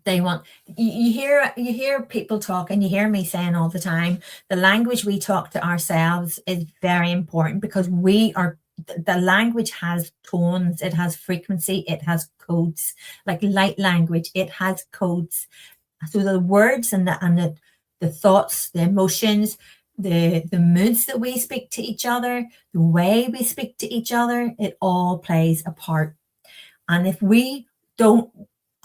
They want you hear people talk, and you hear me saying all the time, the language we talk to ourselves is very important because the language has tones, it has frequency, it has codes. Like light language, it has codes. So the words and the thoughts, the emotions, the moods that we speak to each other, the way we speak to each other, it all plays a part. And if we don't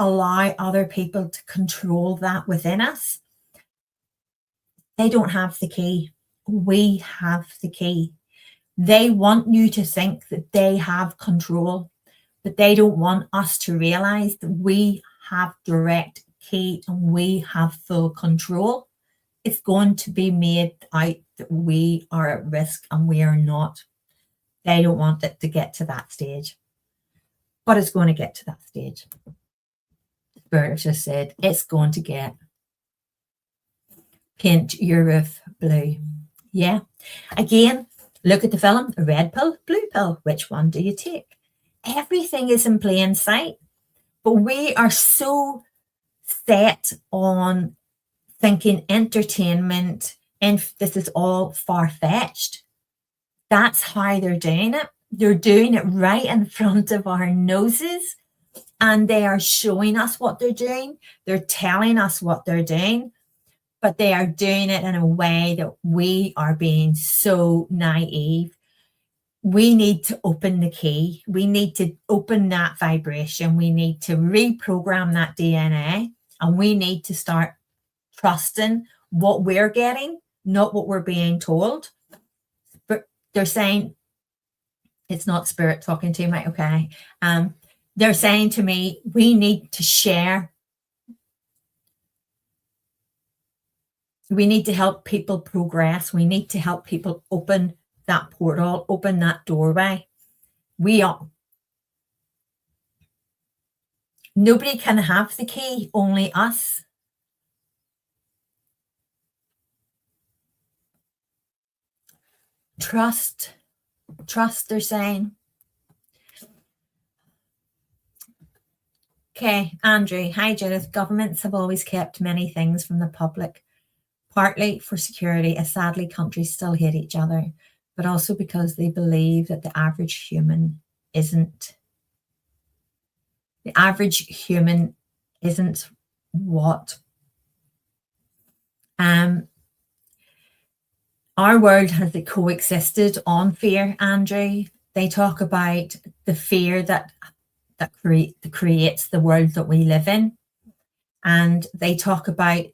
allow other people to control that within us, they don't have the key. We have the key. They want you to think that they have control, but they don't want us to realize that we have direct key and we have full control. It's going to be made out that we are at risk and we are not. They don't want it to get to that stage, but it's going to get to that stage. Spirit just said it's going to get. Paint your roof blue. Yeah. Again, look at the film, red pill, blue pill. Which one do you take? Everything is in plain sight, but we are so set on thinking entertainment and this is all far-fetched. That's how they're doing it. They're doing it right in front of our noses. And they are showing us what they're doing. They're telling us what they're doing, but they are doing it in a way that we are being so naive. We need to open the key. We need to open that vibration. We need to reprogram that DNA, and we need to start trusting what we're getting, not what we're being told. But they're saying, it's not spirit talking to me, okay? They're saying to me, we need to share. We need to help people progress. We need to help people open that portal, open that doorway. Nobody can have the key, only us. Trust, they're saying. Okay, Andrew. Hi, Judith. Governments have always kept many things from the public, partly for security, as sadly countries still hate each other, but also because they believe that the average human isn't. The average human isn't what? Our world has coexisted on fear, Andrew. They talk about the fear that creates the world that we live in. And they talk about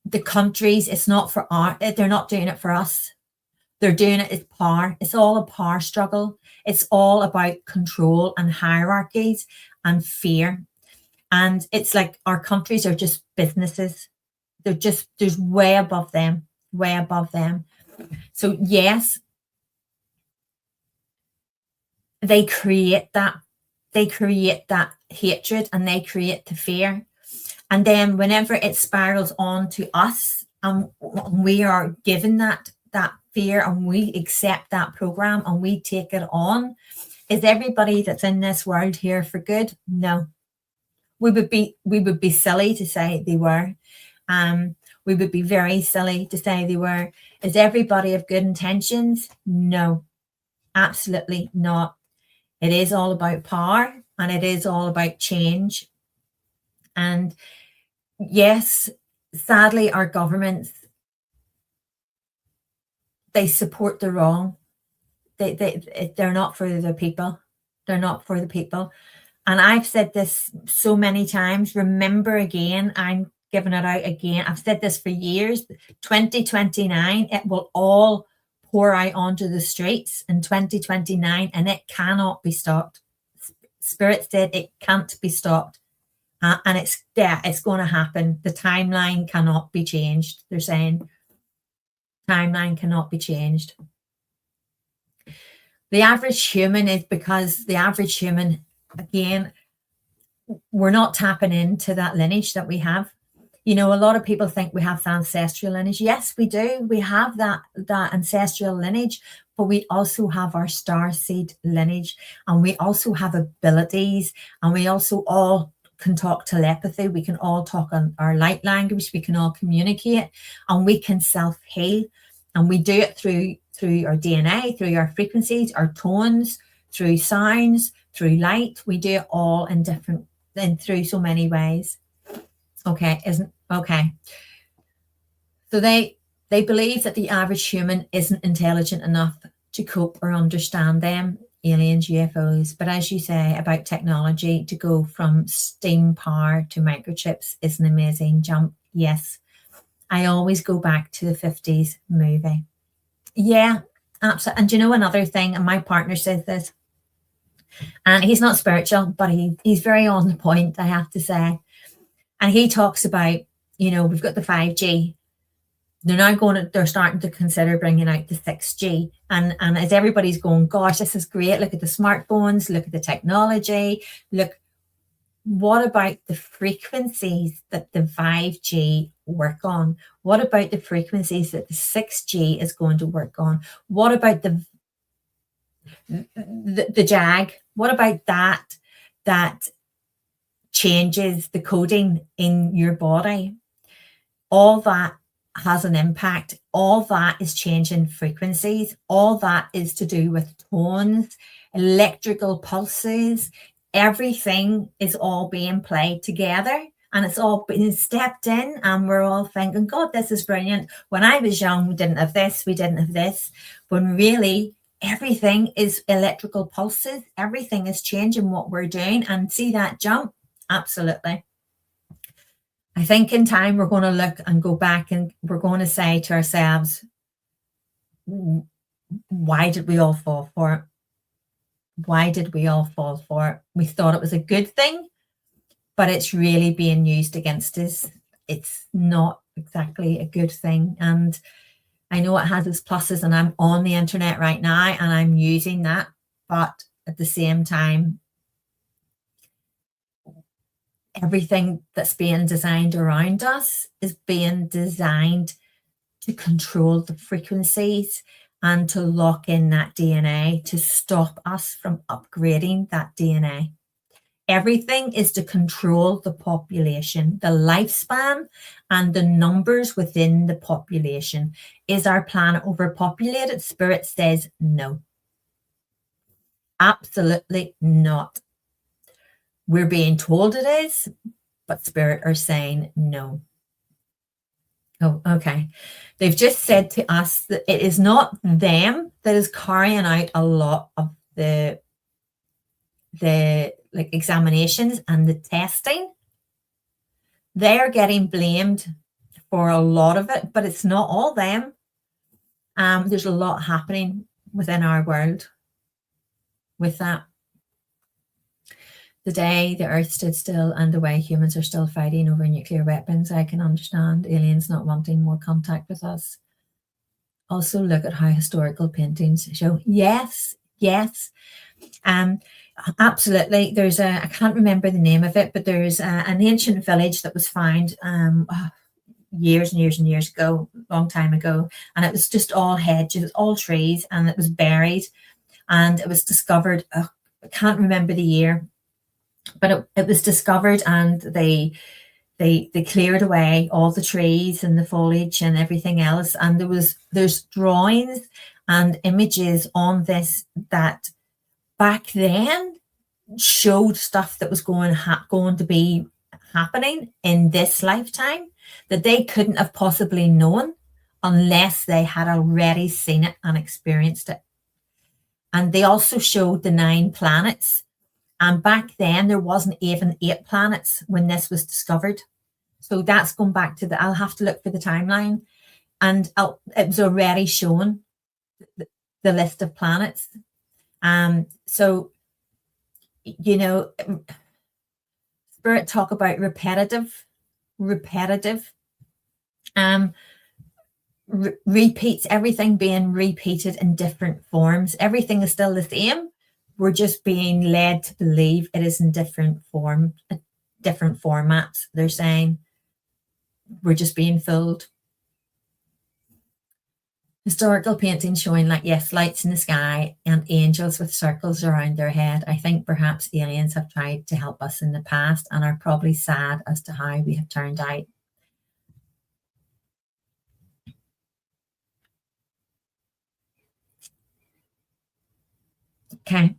the countries, it's not for they're not doing it for us. They're doing it as power. It's all a power struggle. It's all about control and hierarchies and fear. And it's like our countries are just businesses. There's way above them, way above them. So yes, they create that hatred, and they create the fear. And then whenever it spirals on to us, and we are given that fear, and we accept that program and we take it on, is everybody that's in this world here for good? No. We would be silly to say they were. We would be very silly to say they were. Is everybody of good intentions? No, absolutely not. It is all about power, and it is all about change. And yes, sadly, our governments, they support the wrong. They're not for the people. They're not for the people. And I've said this so many times. Remember again, I'm giving it out again. I've said this for years. 2029, it will all pour out onto the streets in 2029, and it cannot be stopped. Spirit said it can't be stopped. And it's going to happen. The timeline cannot be changed. They're saying timeline cannot be changed. The average human is, because the average human, again, we're not tapping into that lineage that we have. You know, a lot of people think we have the ancestral lineage. Yes, we do. We have that ancestral lineage, but we also have our star seed lineage, and we also have abilities, and we also all can talk telepathy. We can all talk on our light language. We can all communicate, and we can self-heal, and we do it through our DNA, through our frequencies, our tones, through sounds, through light. We do it all in different, and through so many ways. Okay, so they believe that the average human isn't intelligent enough to cope or understand them, aliens, UFOs. But as you say about technology, to go from steam power to microchips is an amazing jump. Yes, I always go back to the 50s movie. Yeah, absolutely. And do you know another thing? And my partner says this, and he's not spiritual, but he's very on the point, I have to say. And he talks about, you know, we've got the 5G. They're starting to consider bringing out the 6G. And as everybody's going, gosh, this is great. Look at the smartphones, look at the technology. Look, what about the frequencies that the 5G work on? What about the frequencies that the 6G is going to work on? What about the JAG? What about that changes the coding in your body? All that has an impact. All that is changing frequencies. All that is to do with tones, electrical pulses. Everything is all being played together, and it's all being stepped in, and we're all thinking, God, this is brilliant. When I was young, we didn't have this, we didn't have this. When really everything is electrical pulses. Everything is changing what we're doing. And see that jump? Absolutely. I think in time we're going to look and go back, and we're going to say to ourselves, why did we all fall for it? Why did we all fall for it? We thought it was a good thing, but it's really being used against us. It's not exactly a good thing. And I know it has its pluses, and I'm on the internet right now and I'm using that. But at the same time, everything that's being designed around us is being designed to control the frequencies and to lock in that DNA, to stop us from upgrading that DNA. Everything is to control the population, the lifespan, and the numbers within the population. Is our planet overpopulated? Spirit says no. Absolutely not. We're being told it is, but Spirit are saying no. Oh, okay. They've just said to us that it is not them that is carrying out a lot of the like examinations and the testing. They're getting blamed for a lot of it, but it's not all them. There's a lot happening within our world with that. The day the earth stood still and the way humans are still fighting over nuclear weapons, I can understand aliens not wanting more contact with us. Also, look at how historical paintings show. Yes. Absolutely. There's I can't remember the name of it, but there's an ancient village that was found years and years and years ago, long time ago. And it was just all hedges, all trees, and it was buried. And it was discovered, I can't remember the year, but it was discovered, and they cleared away all the trees and the foliage and everything else. And there's drawings and images on this that back then showed stuff that was going to be happening in this lifetime that they couldn't have possibly known unless they had already seen it and experienced it. And they also showed the 9 planets. And back then, there wasn't even 8 planets when this was discovered. So that's going back to I'll have to look for the timeline. And it was already shown, the list of planets. So, Spirit talk about repetitive, repeats, everything being repeated in different forms. Everything is still the same. We're just being led to believe it is in different formats. They're saying we're just being fooled. Historical paintings showing lights in the sky and angels with circles around their head. I think perhaps aliens have tried to help us in the past and are probably sad as to how we have turned out. Okay.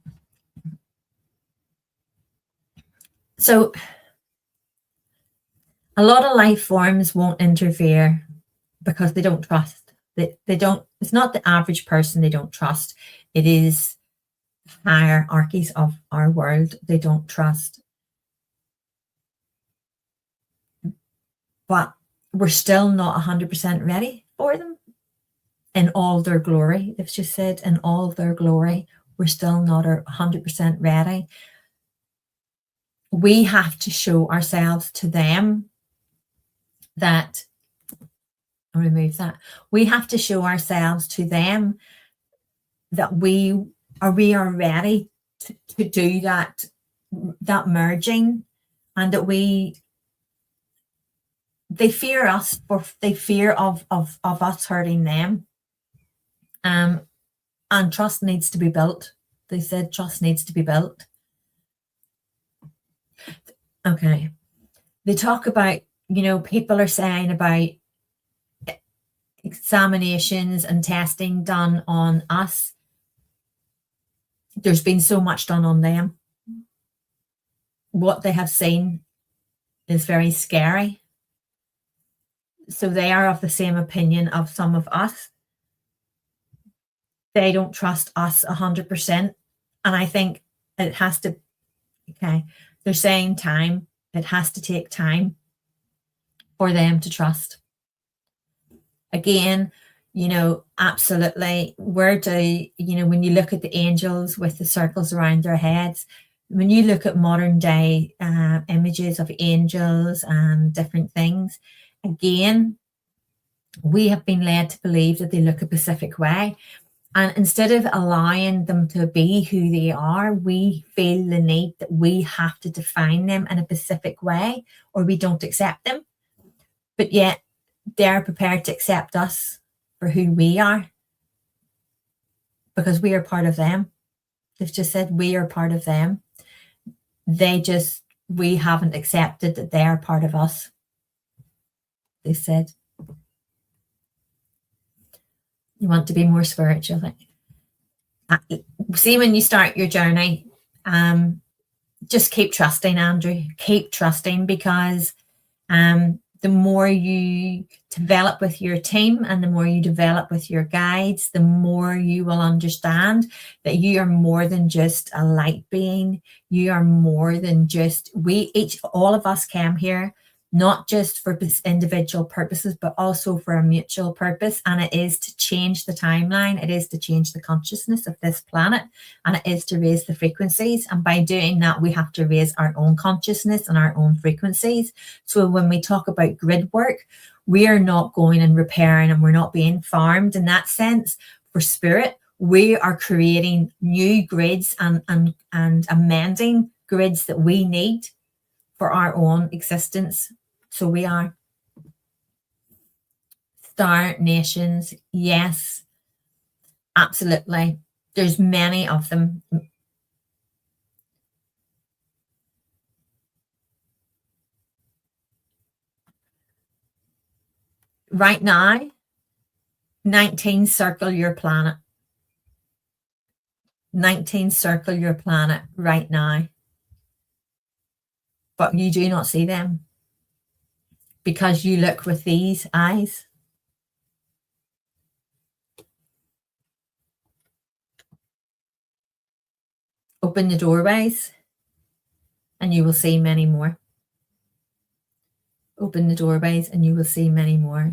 So a lot of life forms won't interfere because they don't trust. They don't, it's not the average person they don't trust. It is hierarchies of our world they don't trust. But we're still not 100% ready for them in all their glory. They've just said in all their glory, we're still not 100% ready. We have to show ourselves to them that, I'll remove that. We have to show ourselves to them that we are ready to do that merging, and that they fear us, or they fear of us hurting them. And trust needs to be built. They said trust needs to be built. Okay. They talk about, people are saying about examinations and testing done on us. There's been so much done on them. What they have seen is very scary. So they are of the same opinion of some of us. They don't trust us 100%. And I think it has to, they're saying time. It has to take time for them to trust. Again, absolutely. When you look at the angels with the circles around their heads, when you look at modern day images of angels and different things, again, we have been led to believe that they look a specific way. And instead of allowing them to be who they are, we feel the need that we have to define them in a specific way, or we don't accept them. But yet they're prepared to accept us for who we are, because we are part of them. They've just said we are part of them. We haven't accepted that they are part of us. They said, you want to be more spiritual. See, when you start your journey, just keep trusting, Andrew. Keep trusting, because the more you develop with your team and the more you develop with your guides, the more you will understand that you are more than just a light being. You are more than just, all of us came here not just for individual purposes, but also for a mutual purpose. And it is to change the timeline. It is to change the consciousness of this planet. And it is to raise the frequencies. And by doing that, we have to raise our own consciousness and our own frequencies. So when we talk about grid work, we are not going and repairing, and we're not being farmed in that sense. For spirit, we are creating new grids and amending grids that we need for our own existence. So we are star nations. Yes, absolutely. There's many of them. Right now, 19 circle your planet. 19 circle your planet right now. But you do not see them because you look with these eyes. Open the doorways and you will see many more. Open the doorways and you will see many more.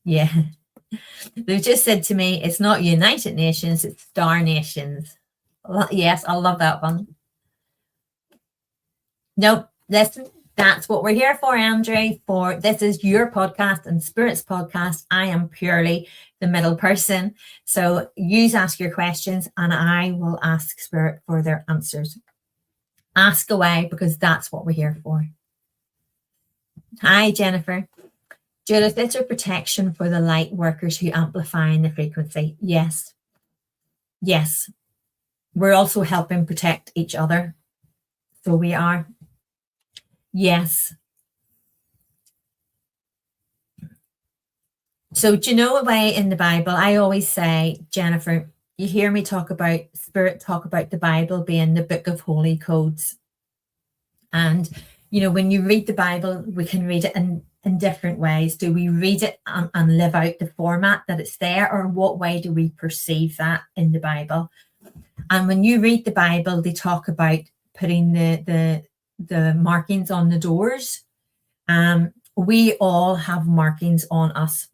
Yeah. They've just said to me, it's not United Nations, it's Star Nations. Yes, I love that one. Nope, listen, that's what we're here for, Andrew. This is your podcast and Spirit's podcast. I am purely the middle person. So you ask your questions and I will ask Spirit for their answers. Ask away, because that's what we're here for. Hi, Jennifer. Judith, it's a protection for the light workers who amplify in the frequency. Yes. Yes. We're also helping protect each other. So we are. Yes. So do you know a way in the Bible? I always say, Jennifer, you hear me talk about Spirit, talk about the Bible being the book of holy codes. And, you know, when you read the Bible, we can read it in different ways. Do we read it and live out the format that it's there, or what way do we perceive that in the Bible? And when you read the Bible, they talk about putting the markings on the doors. We all have markings on us.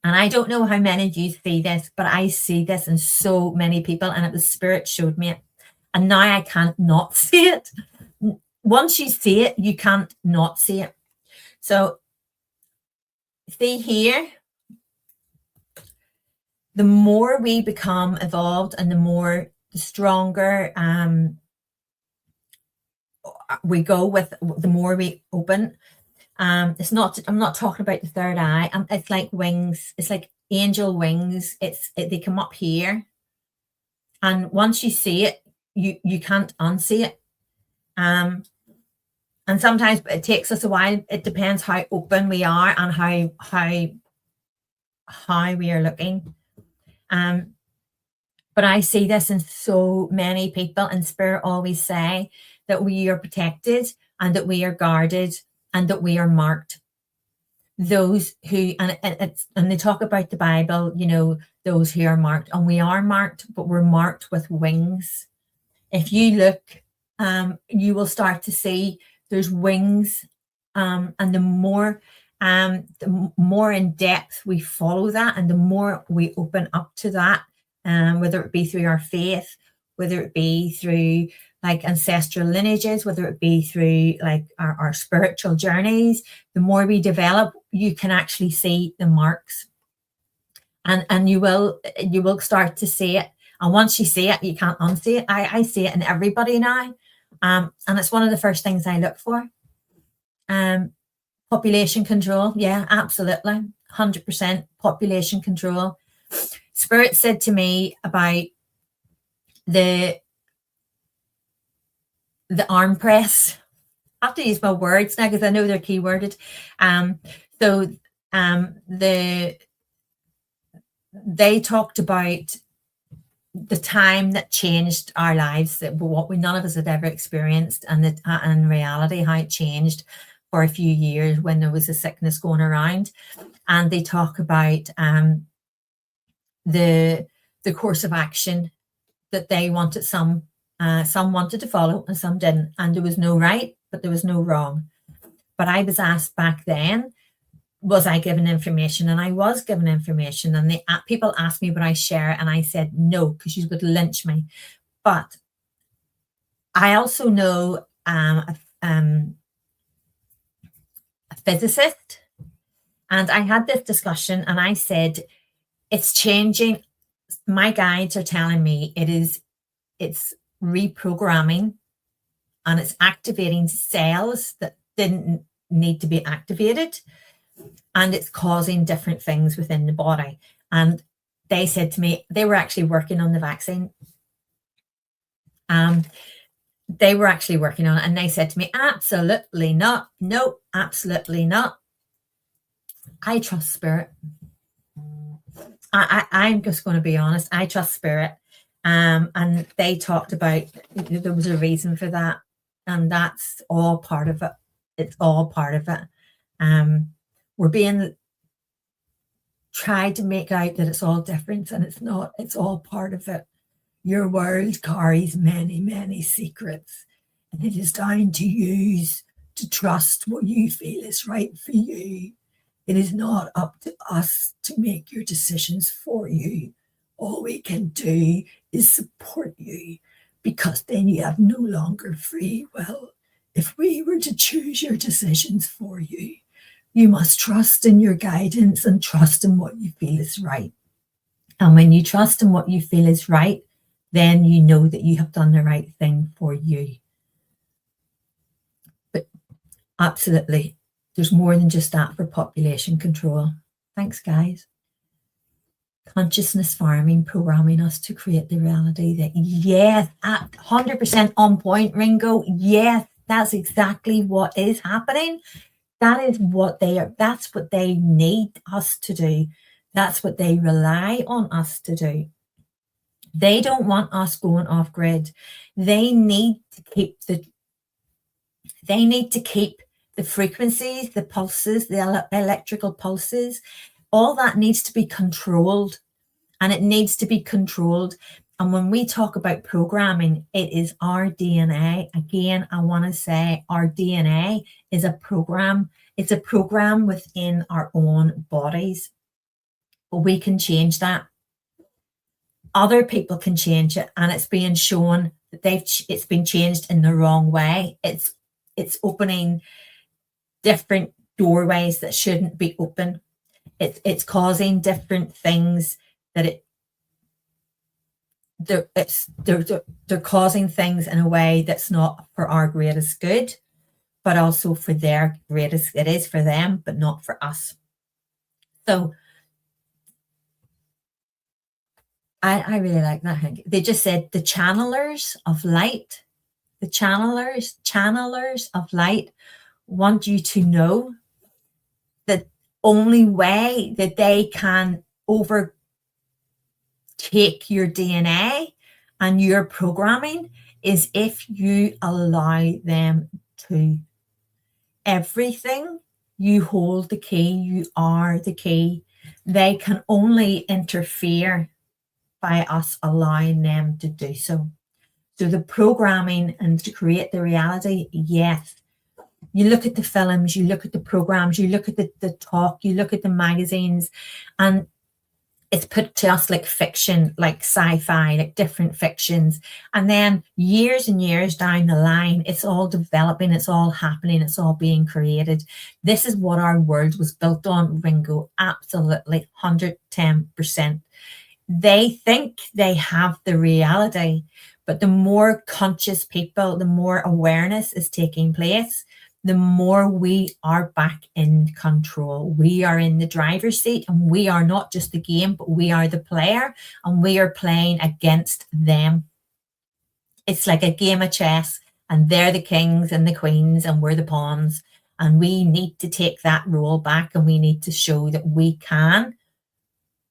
And I don't know how many of you see this, but I see this in so many people, and the Spirit showed me it. And now I can't not see it. Once you see it, you can't not see it. So see here, the more we become evolved and the stronger we go with, the more we open. I'm not talking about the third eye. It's like wings. It's like angel wings. They come up here. And once you see it, you can't unsee it. And sometimes it takes us a while. It depends how open we are and how we are looking. But I see this in so many people, and Spirit always say that we are protected and that we are guarded and that we are marked. Those who, and they talk about the Bible, you know, those who are marked, and we are marked, but we're marked with wings. If you look, you will start to see there's wings, and the more in depth we follow that, and the more we open up to that, whether it be through our faith, whether it be through like ancestral lineages, whether it be through like our spiritual journeys, the more we develop, you can actually see the marks, and you will start to see it. And once you see it, you can't unsee it. I see it in everybody now. And it's one of the first things I look for. Population control. Yeah, absolutely. 100% population control. Spirit said to me about the arm press. I have to use my words now because I know they're keyworded. They talked about the time that changed our lives, that what none of us had ever experienced, and that in reality how it changed for a few years when there was a sickness going around. And they talk about the course of action that they wanted. Some wanted to follow and some didn't, and there was no right, but there was no wrong. But I was asked back then, was I given information? And I was given information. And people asked me would I share it, and I said no, because you would lynch me. But I also know a physicist, and I had this discussion, and I said it's changing. My guides are telling me it's reprogramming, and it's activating cells that didn't need to be activated, and it's causing different things within the body. And they said to me, they were actually working on the vaccine. They were actually working on it, and they said to me, absolutely not. No, absolutely not. I trust spirit. I'm just going to be honest. I trust spirit. And they talked about there was a reason for that, and that's all part of it. It's all part of it. We're being tried to make out that it's all different, and it's not. It's all part of it. Your world carries many, many secrets, and it is down to you to trust what you feel is right for you. It is not up to us to make your decisions for you. All we can do is support you, because then you have no longer free will. If we were to choose your decisions for you, you must trust in your guidance and trust in what you feel is right. And when you trust in what you feel is right, then you know that you have done the right thing for you. But absolutely, there's more than just that for population control. Thanks, guys. Consciousness farming, programming us to create the reality that, yes, at 100% on point, Ringo. Yes, that's exactly what is happening. That is what they are. That's what they need us to do. That's what they rely on us to do. They don't want us going off grid. They need to keep the frequencies, the pulses, the electrical pulses. All that needs to be controlled, and it needs to be controlled. And when we talk about programming, it is our DNA. Again, I want to say our DNA is a program. It's a program within our own bodies. But we can change that. Other people can change it, and it's being shown that it's been changed in the wrong way. It's opening different doorways that shouldn't be open. It's causing different things that they're causing things in a way that's not for our greatest good, but also for their greatest. It is for them, but not for us. So I really like that. They just said the channelers of light, the channelers of light want you to know that only way that they can overtake your DNA and your programming is if you allow them to. Everything, you hold the key, you are the key. They can only interfere by us allowing them to do so. So the programming and to create the reality, yes. You look at the films, you look at the programs, you look at the talk, you look at the magazines, and it's put to us like fiction, like sci-fi, like different fictions. And then years and years down the line, it's all developing, it's all happening, it's all being created. This is what our world was built on, Ringo, absolutely, 110%. They think they have the reality, but the more conscious people, the more awareness is taking place, the more we are back in control. We are in the driver's seat, and we are not just the game, but we are the player, and we are playing against them. It's like a game of chess, and they're the kings and the queens, and we're the pawns. And we need to take that role back, and we need to show that we can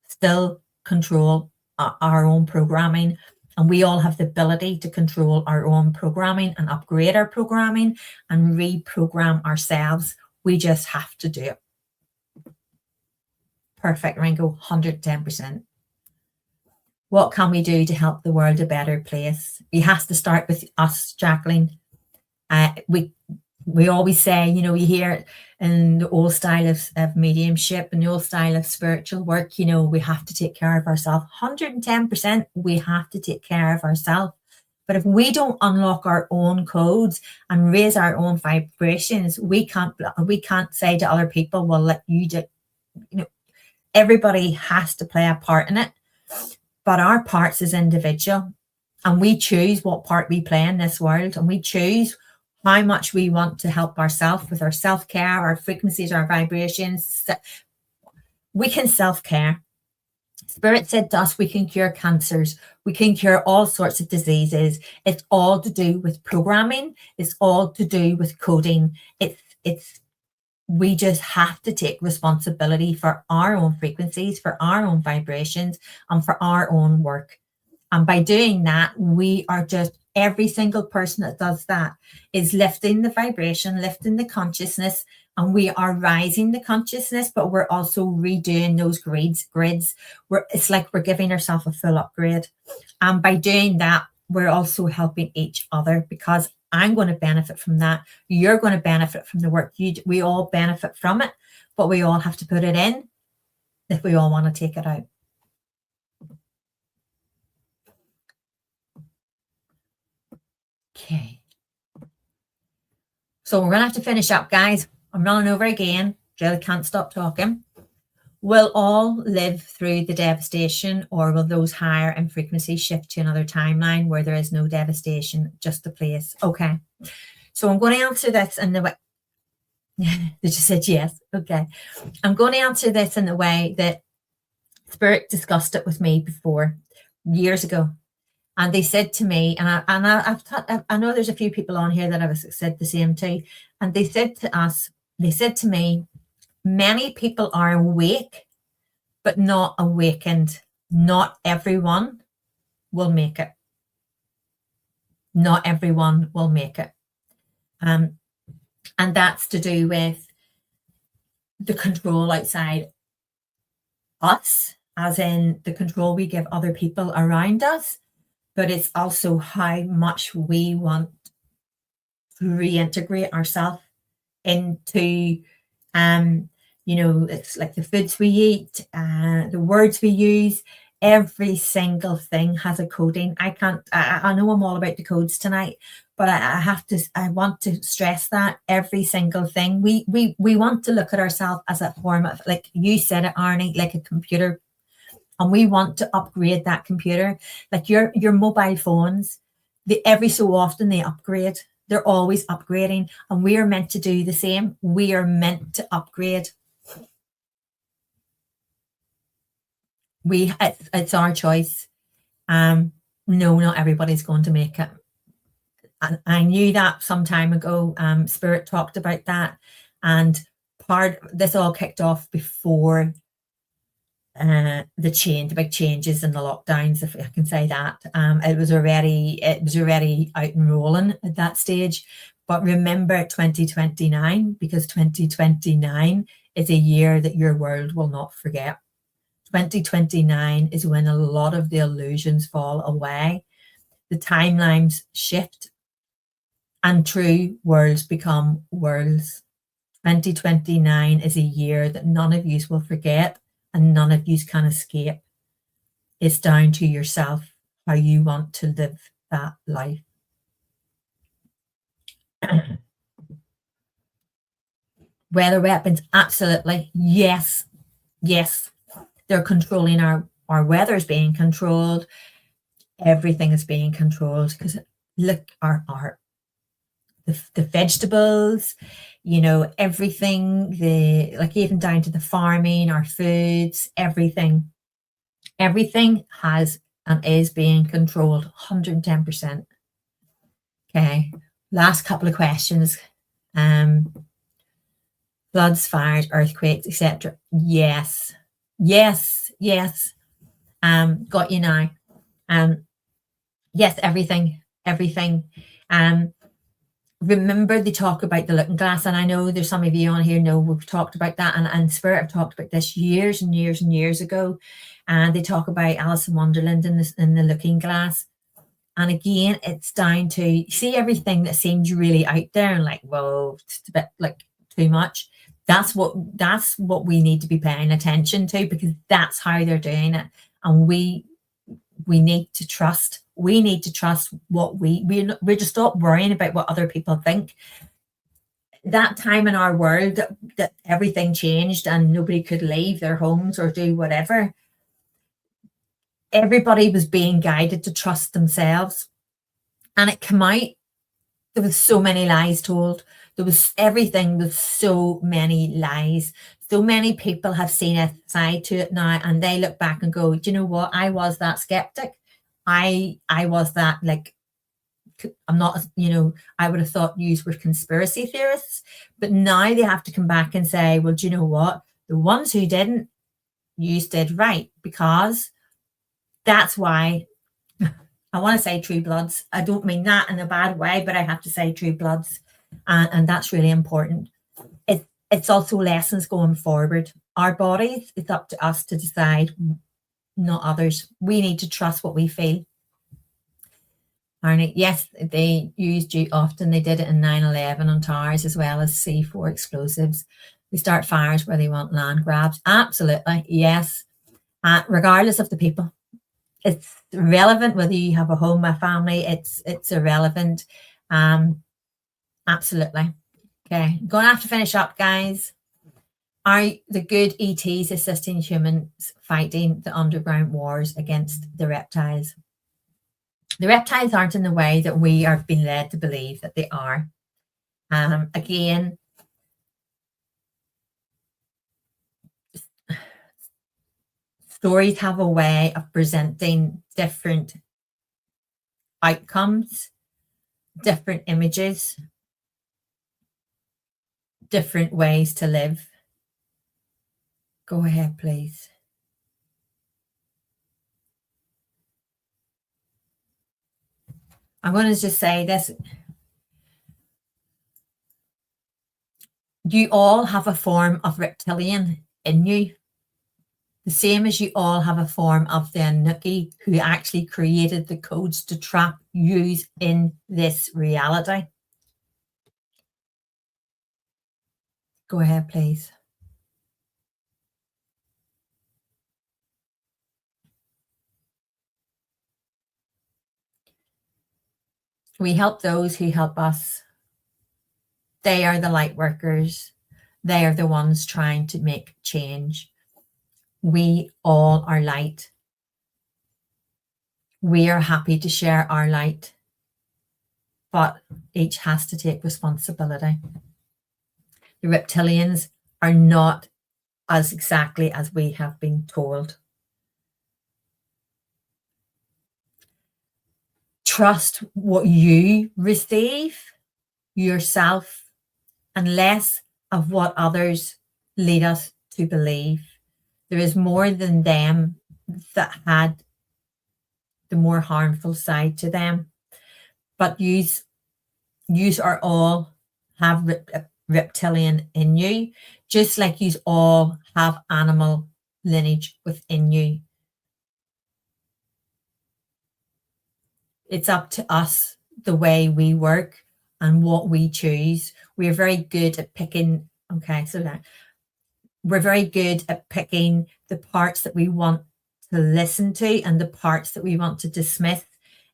still control our own programming, and we all have the ability to control our own programming and upgrade our programming and reprogram ourselves. We just have to do it. Perfect, Ringo, 110%. What can we do to help the world a better place? It has to start with us, Jacqueline. we always say, you hear it in the old style of mediumship and the old style of spiritual work, we have to take care of ourselves. 110%, we have to take care of ourselves. But if we don't unlock our own codes and raise our own vibrations, we can't say to other people, well, let you do. Everybody has to play a part in it, but our parts is individual, and we choose what part we play in this world, and we choose how much we want to help ourselves with our self-care, our frequencies, our vibrations. We can self-care. Spirit said to us, we can cure cancers. We can cure all sorts of diseases. It's all to do with programming. It's all to do with coding. We just have to take responsibility for our own frequencies, for our own vibrations, and for our own work. And by doing that, we are just, every single person that does that is lifting the vibration, lifting the consciousness, and we are rising the consciousness, but we're also redoing those grids. It's like we're giving ourselves a full upgrade. And by doing that, we're also helping each other, because I'm going to benefit from that. You're going to benefit from the work you do. We all benefit from it, but we all have to put it in if we all want to take it out. Okay. So we're going to have to finish up, guys. I'm running over again. Jill can't stop talking. Will all live through the devastation, or will those higher in frequency shift to another timeline where there is no devastation, just the place? Okay. So I'm going to answer this in the way. They just said yes. Okay. I'm going to answer this in the way that Spirit discussed it with me before, years ago. And they said to me, and I know there's a few people on here that have said the same too. And they said to me, many people are awake, but not awakened. Not everyone will make it. Not everyone will make it. And that's to do with the control outside us, as in the control we give other people around us. But it's also how much we want to reintegrate ourselves into, it's like the foods we eat, the words we use. Every single thing has a coding. I know I'm all about the codes tonight, but I want to stress that every single thing we want to look at ourselves as a form of, like you said it, Arnie, like a computer. And we want to upgrade that computer. Like your mobile phones, every so often they upgrade. They're always upgrading. And we are meant to do the same. We are meant to upgrade. It's our choice. No, not everybody's going to make it. And I knew that some time ago. Spirit talked about that. And this all kicked off before the big changes in the lockdowns, if I can say that. It was already out and rolling at that stage. But remember 2029, because 2029 is a year that your world will not forget. 2029 is when a lot of the illusions fall away, the timelines shift, and true worlds become worlds. 2029 is a year that none of you will forget. And none of you can escape. It's down to yourself how you want to live that life. Weather weapons, absolutely. Yes. They're controlling our weather is being controlled. Everything is being controlled, because look, the vegetables, everything, even down to the farming, our foods, everything has and is being controlled 110%. Okay, last couple of questions. Floods, fires, earthquakes, etc. Yes. Got you now. Yes, everything. Remember, they talk about the looking glass, and I know there's some of you on here know we've talked about that, and Spirit have talked about this years and years ago. And they talk about Alice in Wonderland in the looking glass. And again, it's down to see everything that seems really out there and like, whoa, it's a bit like too much. That's what we need to be paying attention to, because that's how they're doing it. And we need to trust. We need to trust what we're just stop worrying about what other people think. That time in our world that everything changed and nobody could leave their homes or do whatever, everybody was being guided to trust themselves. And it came out, there was so many lies told. There was everything with so many lies. So many people have seen a side to it now, and they look back and go, do you know what? I was that skeptic. I was that, like, I'm not, I would have thought you were conspiracy theorists, but now they have to come back and say, well, do you know what? The ones who didn't, you did right, because that's why I want to say true bloods. I don't mean that in a bad way, but I have to say true bloods. And that's really important. It's also lessons going forward. Our bodies, it's up to us to decide, not others. We need to trust what we feel. And yes, they used you often. They did it in 9/11 on towers as well as C4 explosives. They start fires where they want land grabs. Absolutely, yes. Regardless of the people. It's irrelevant whether you have a home, a family. It's irrelevant. Absolutely. Okay, I'm going to have to finish up, guys. Are the good ETs assisting humans fighting the underground wars against the reptiles? The reptiles aren't in the way that we are being led to believe that they are. Again, stories have a way of presenting different outcomes, different images, different ways to live. Go ahead, please. I'm going to just say this. You all have a form of reptilian in you, the same as you all have a form of the unexplained, who actually created the codes to trap you in this reality. Go ahead, please. We help those who help us. They are the light workers. They are the ones trying to make change. We all are light. We are happy to share our light, but each has to take responsibility. The reptilians are not as exactly as we have been told. Trust what you receive yourself and less of what others lead us to believe. There is more than them that had the more harmful side to them. But yous are all have reptilian in you, just like yous all have animal lineage within you. It's up to us the way we work and what we choose. We're very good at picking. Okay, so that we're very good at picking the parts that we want to listen to and the parts that we want to dismiss,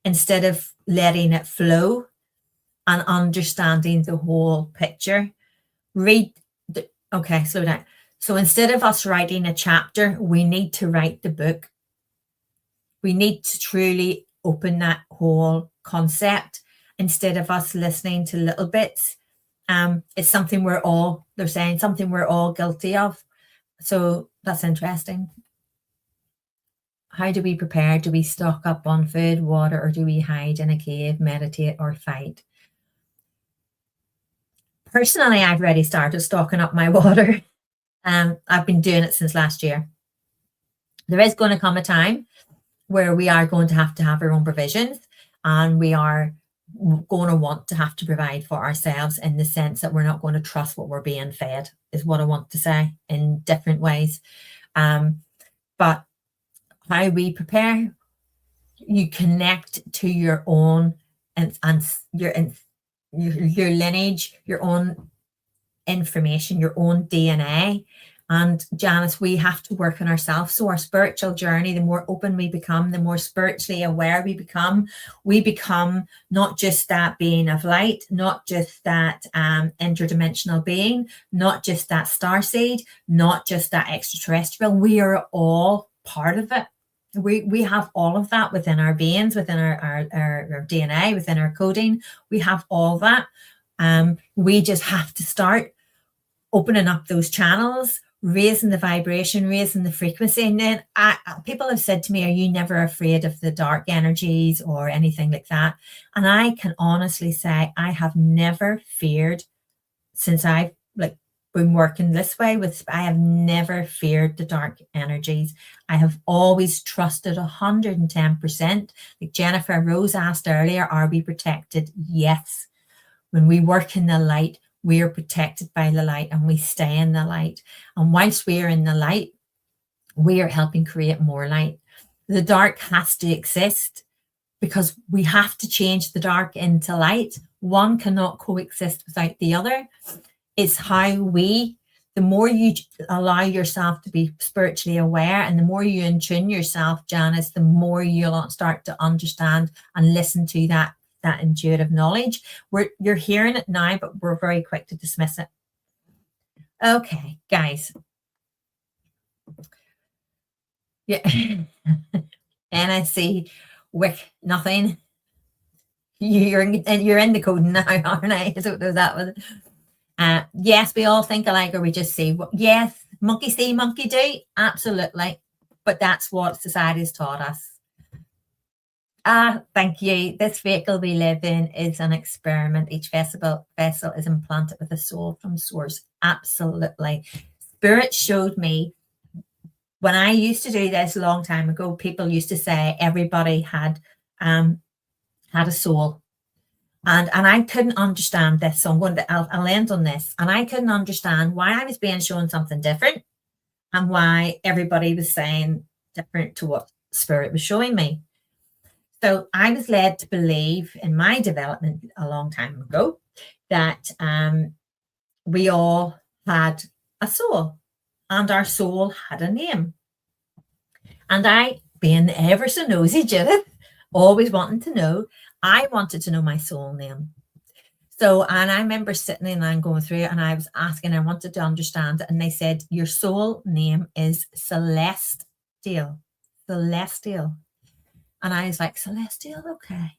instead of letting it flow and understanding the whole picture. Okay, slow down. So instead of us writing a chapter, we need to write the book. We need to truly open that whole concept instead of us listening to little bits. It's something they're saying something we're all guilty of. So that's interesting. How do we prepare? Do we stock up on food, water, or do we hide in a cave, meditate, or fight? Personally, I've already started stocking up my water. I've been doing it since last year. There is going to come a time where we are going to have our own provisions, and we are going to want to have to provide for ourselves, in the sense that we're not going to trust what we're being fed, is what I want to say, in different ways. But how we prepare, you connect to your own and your lineage, your own information, your own DNA. And Janice, we have to work on ourselves. So our spiritual journey, the more open we become, the more spiritually aware we become not just that being of light, not just that interdimensional being, not just that starseed, not just that extraterrestrial. We are all part of it. We have all of that within our beings, within our DNA, within our coding. We have all that. We just have to start opening up those channels, raising the vibration, raising the frequency. And then people have said to me, are you never afraid of the dark energies or anything like that? And I can honestly say I have never feared, since I've been working this way I have never feared the dark energies. I have always trusted 110%. Like Jennifer Rose asked earlier, are we protected? Yes. When we work in the light, we are protected by the light and we stay in the light. And whilst we are in the light, we are helping create more light. The dark has to exist because we have to change the dark into light. One cannot coexist without the other. It's how the more you allow yourself to be spiritually aware and the more you in-tune yourself, Janice, the more you'll start to understand and listen to that intuitive knowledge. You're hearing it now, but we're very quick to dismiss it. Okay, guys. Yeah. NSC, Wick, nothing. You're in the code now, aren't I? I don't know that one. Yes, we all think alike, or we just say, yes, monkey see, monkey do. Absolutely. But that's what society has taught us. Thank you. This vehicle we live in is an experiment. Each vessel is implanted with a soul from source. Absolutely. Spirit showed me when I used to do this a long time ago, people used to say everybody had a soul. And I couldn't understand this. So I'll end on this. And I couldn't understand why I was being shown something different and why everybody was saying different to what Spirit was showing me. So I was led to believe in my development a long time ago that we all had a soul and our soul had a name. And I, being ever so nosy, Judith, always wanting to know, I wanted to know my soul name. So, and I remember sitting in and going through it and I was asking, I wanted to understand it. And they said, your soul name is Celestial. Celestial. And I was like, Celestial, okay.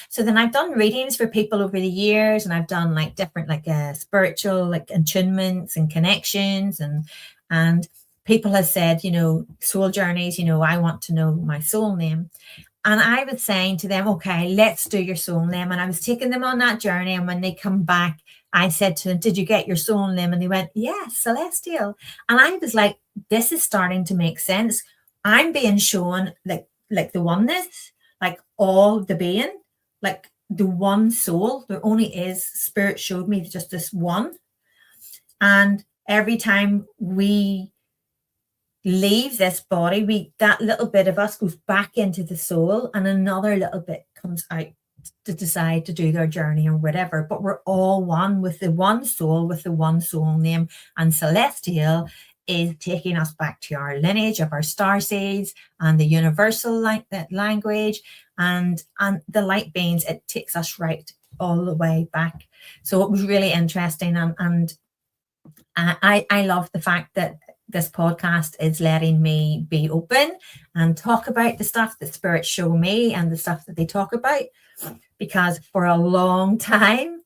So then I've done readings for people over the years, and I've done different spiritual attunements and connections, and people have said, soul journeys, I want to know my soul name. And I was saying to them, okay, let's do your soul name. And I was taking them on that journey. And when they come back, I said to them, did you get your soul name? And they went, yes, Celestial. And I was like, this is starting to make sense. I'm being shown like the oneness, like all the being, like the one soul. There only is, Spirit showed me just this one. And every time we leave this body, that little bit of us goes back into the soul, and another little bit comes out to decide to do their journey or whatever. But we're all one with the one soul, with the one soul name. And Celestial is taking us back to our lineage of our star seeds and the universal language and the light beings. It takes us right all the way back. So it was really interesting. And I love the fact that this podcast is letting me be open and talk about the stuff that spirits show me and the stuff that they talk about, because for a long time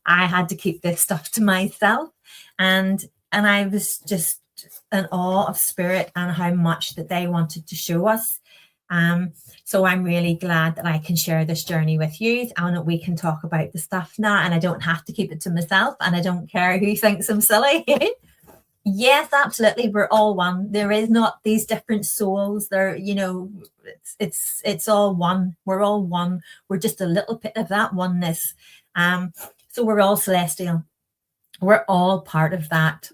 I had to keep this stuff to myself, and I was just in awe of spirit and how much that they wanted to show us. So I'm really glad that I can share this journey with you and that we can talk about the stuff now, and I don't have to keep it to myself, and I don't care who thinks I'm silly. Yes, absolutely. We're all one. There is not these different souls. There, it's all one. We're all one. We're just a little bit of that oneness. So we're all celestial. We're all part of that,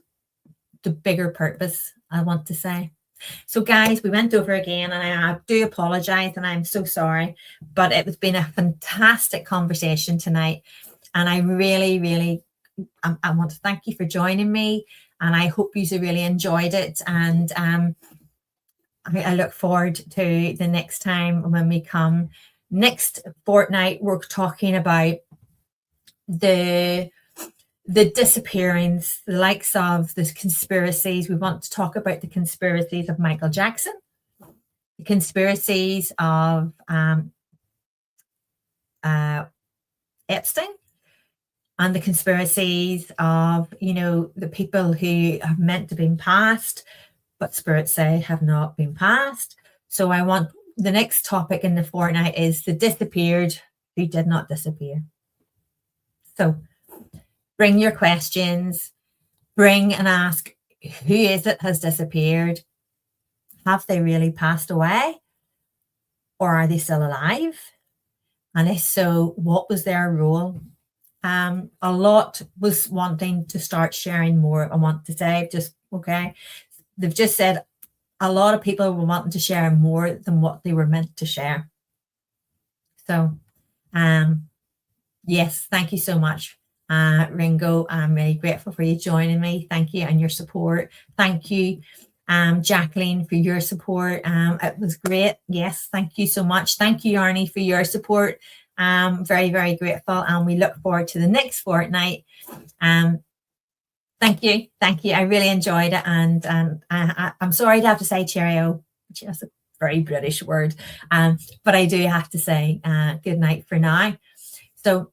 the bigger purpose, I want to say. So guys, we went over again, and I do apologize, and I'm so sorry, but it has been a fantastic conversation tonight, and I really, really, I want to thank you for joining me, and I hope you really enjoyed it, and I look forward to the next time when we come. Next fortnight, we're talking about the disappearance, the likes of the conspiracies. We want to talk about the conspiracies of Michael Jackson, the conspiracies of Epstein, and the conspiracies of, the people who have meant to be passed, but spirits say have not been passed. So I want the next topic in the fortnight is the disappeared who did not disappear. So bring your questions, bring and ask, who is it has disappeared? Have they really passed away? Or are they still alive? And if so, what was their role? A lot was wanting to start sharing more. I want to say, they've just said a lot of people were wanting to share more than what they were meant to share. So, yes, thank you so much. Ringo, I'm really grateful for you joining me. Thank you, and your support. Thank you, Jacqueline, for your support. It was great. Yes, thank you so much. Thank you, Arnie, for your support. Very, very grateful, and we look forward to the next fortnight. Thank you. I really enjoyed it, and I'm sorry to have to say cheerio, which is a very British word, but I do have to say good night for now. So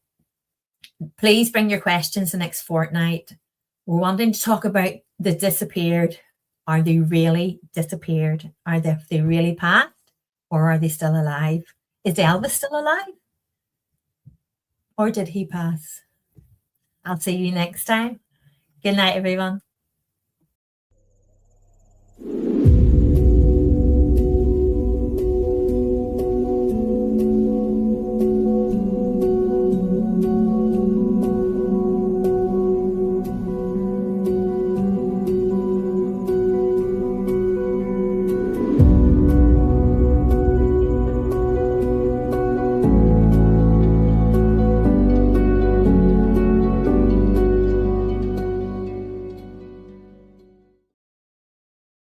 please bring your questions the next fortnight. We're wanting to talk about the disappeared. Are they really disappeared? Are they really passed? Or are they still alive? Is Elvis still alive? Or did he pass? I'll see you next time. Good night, everyone.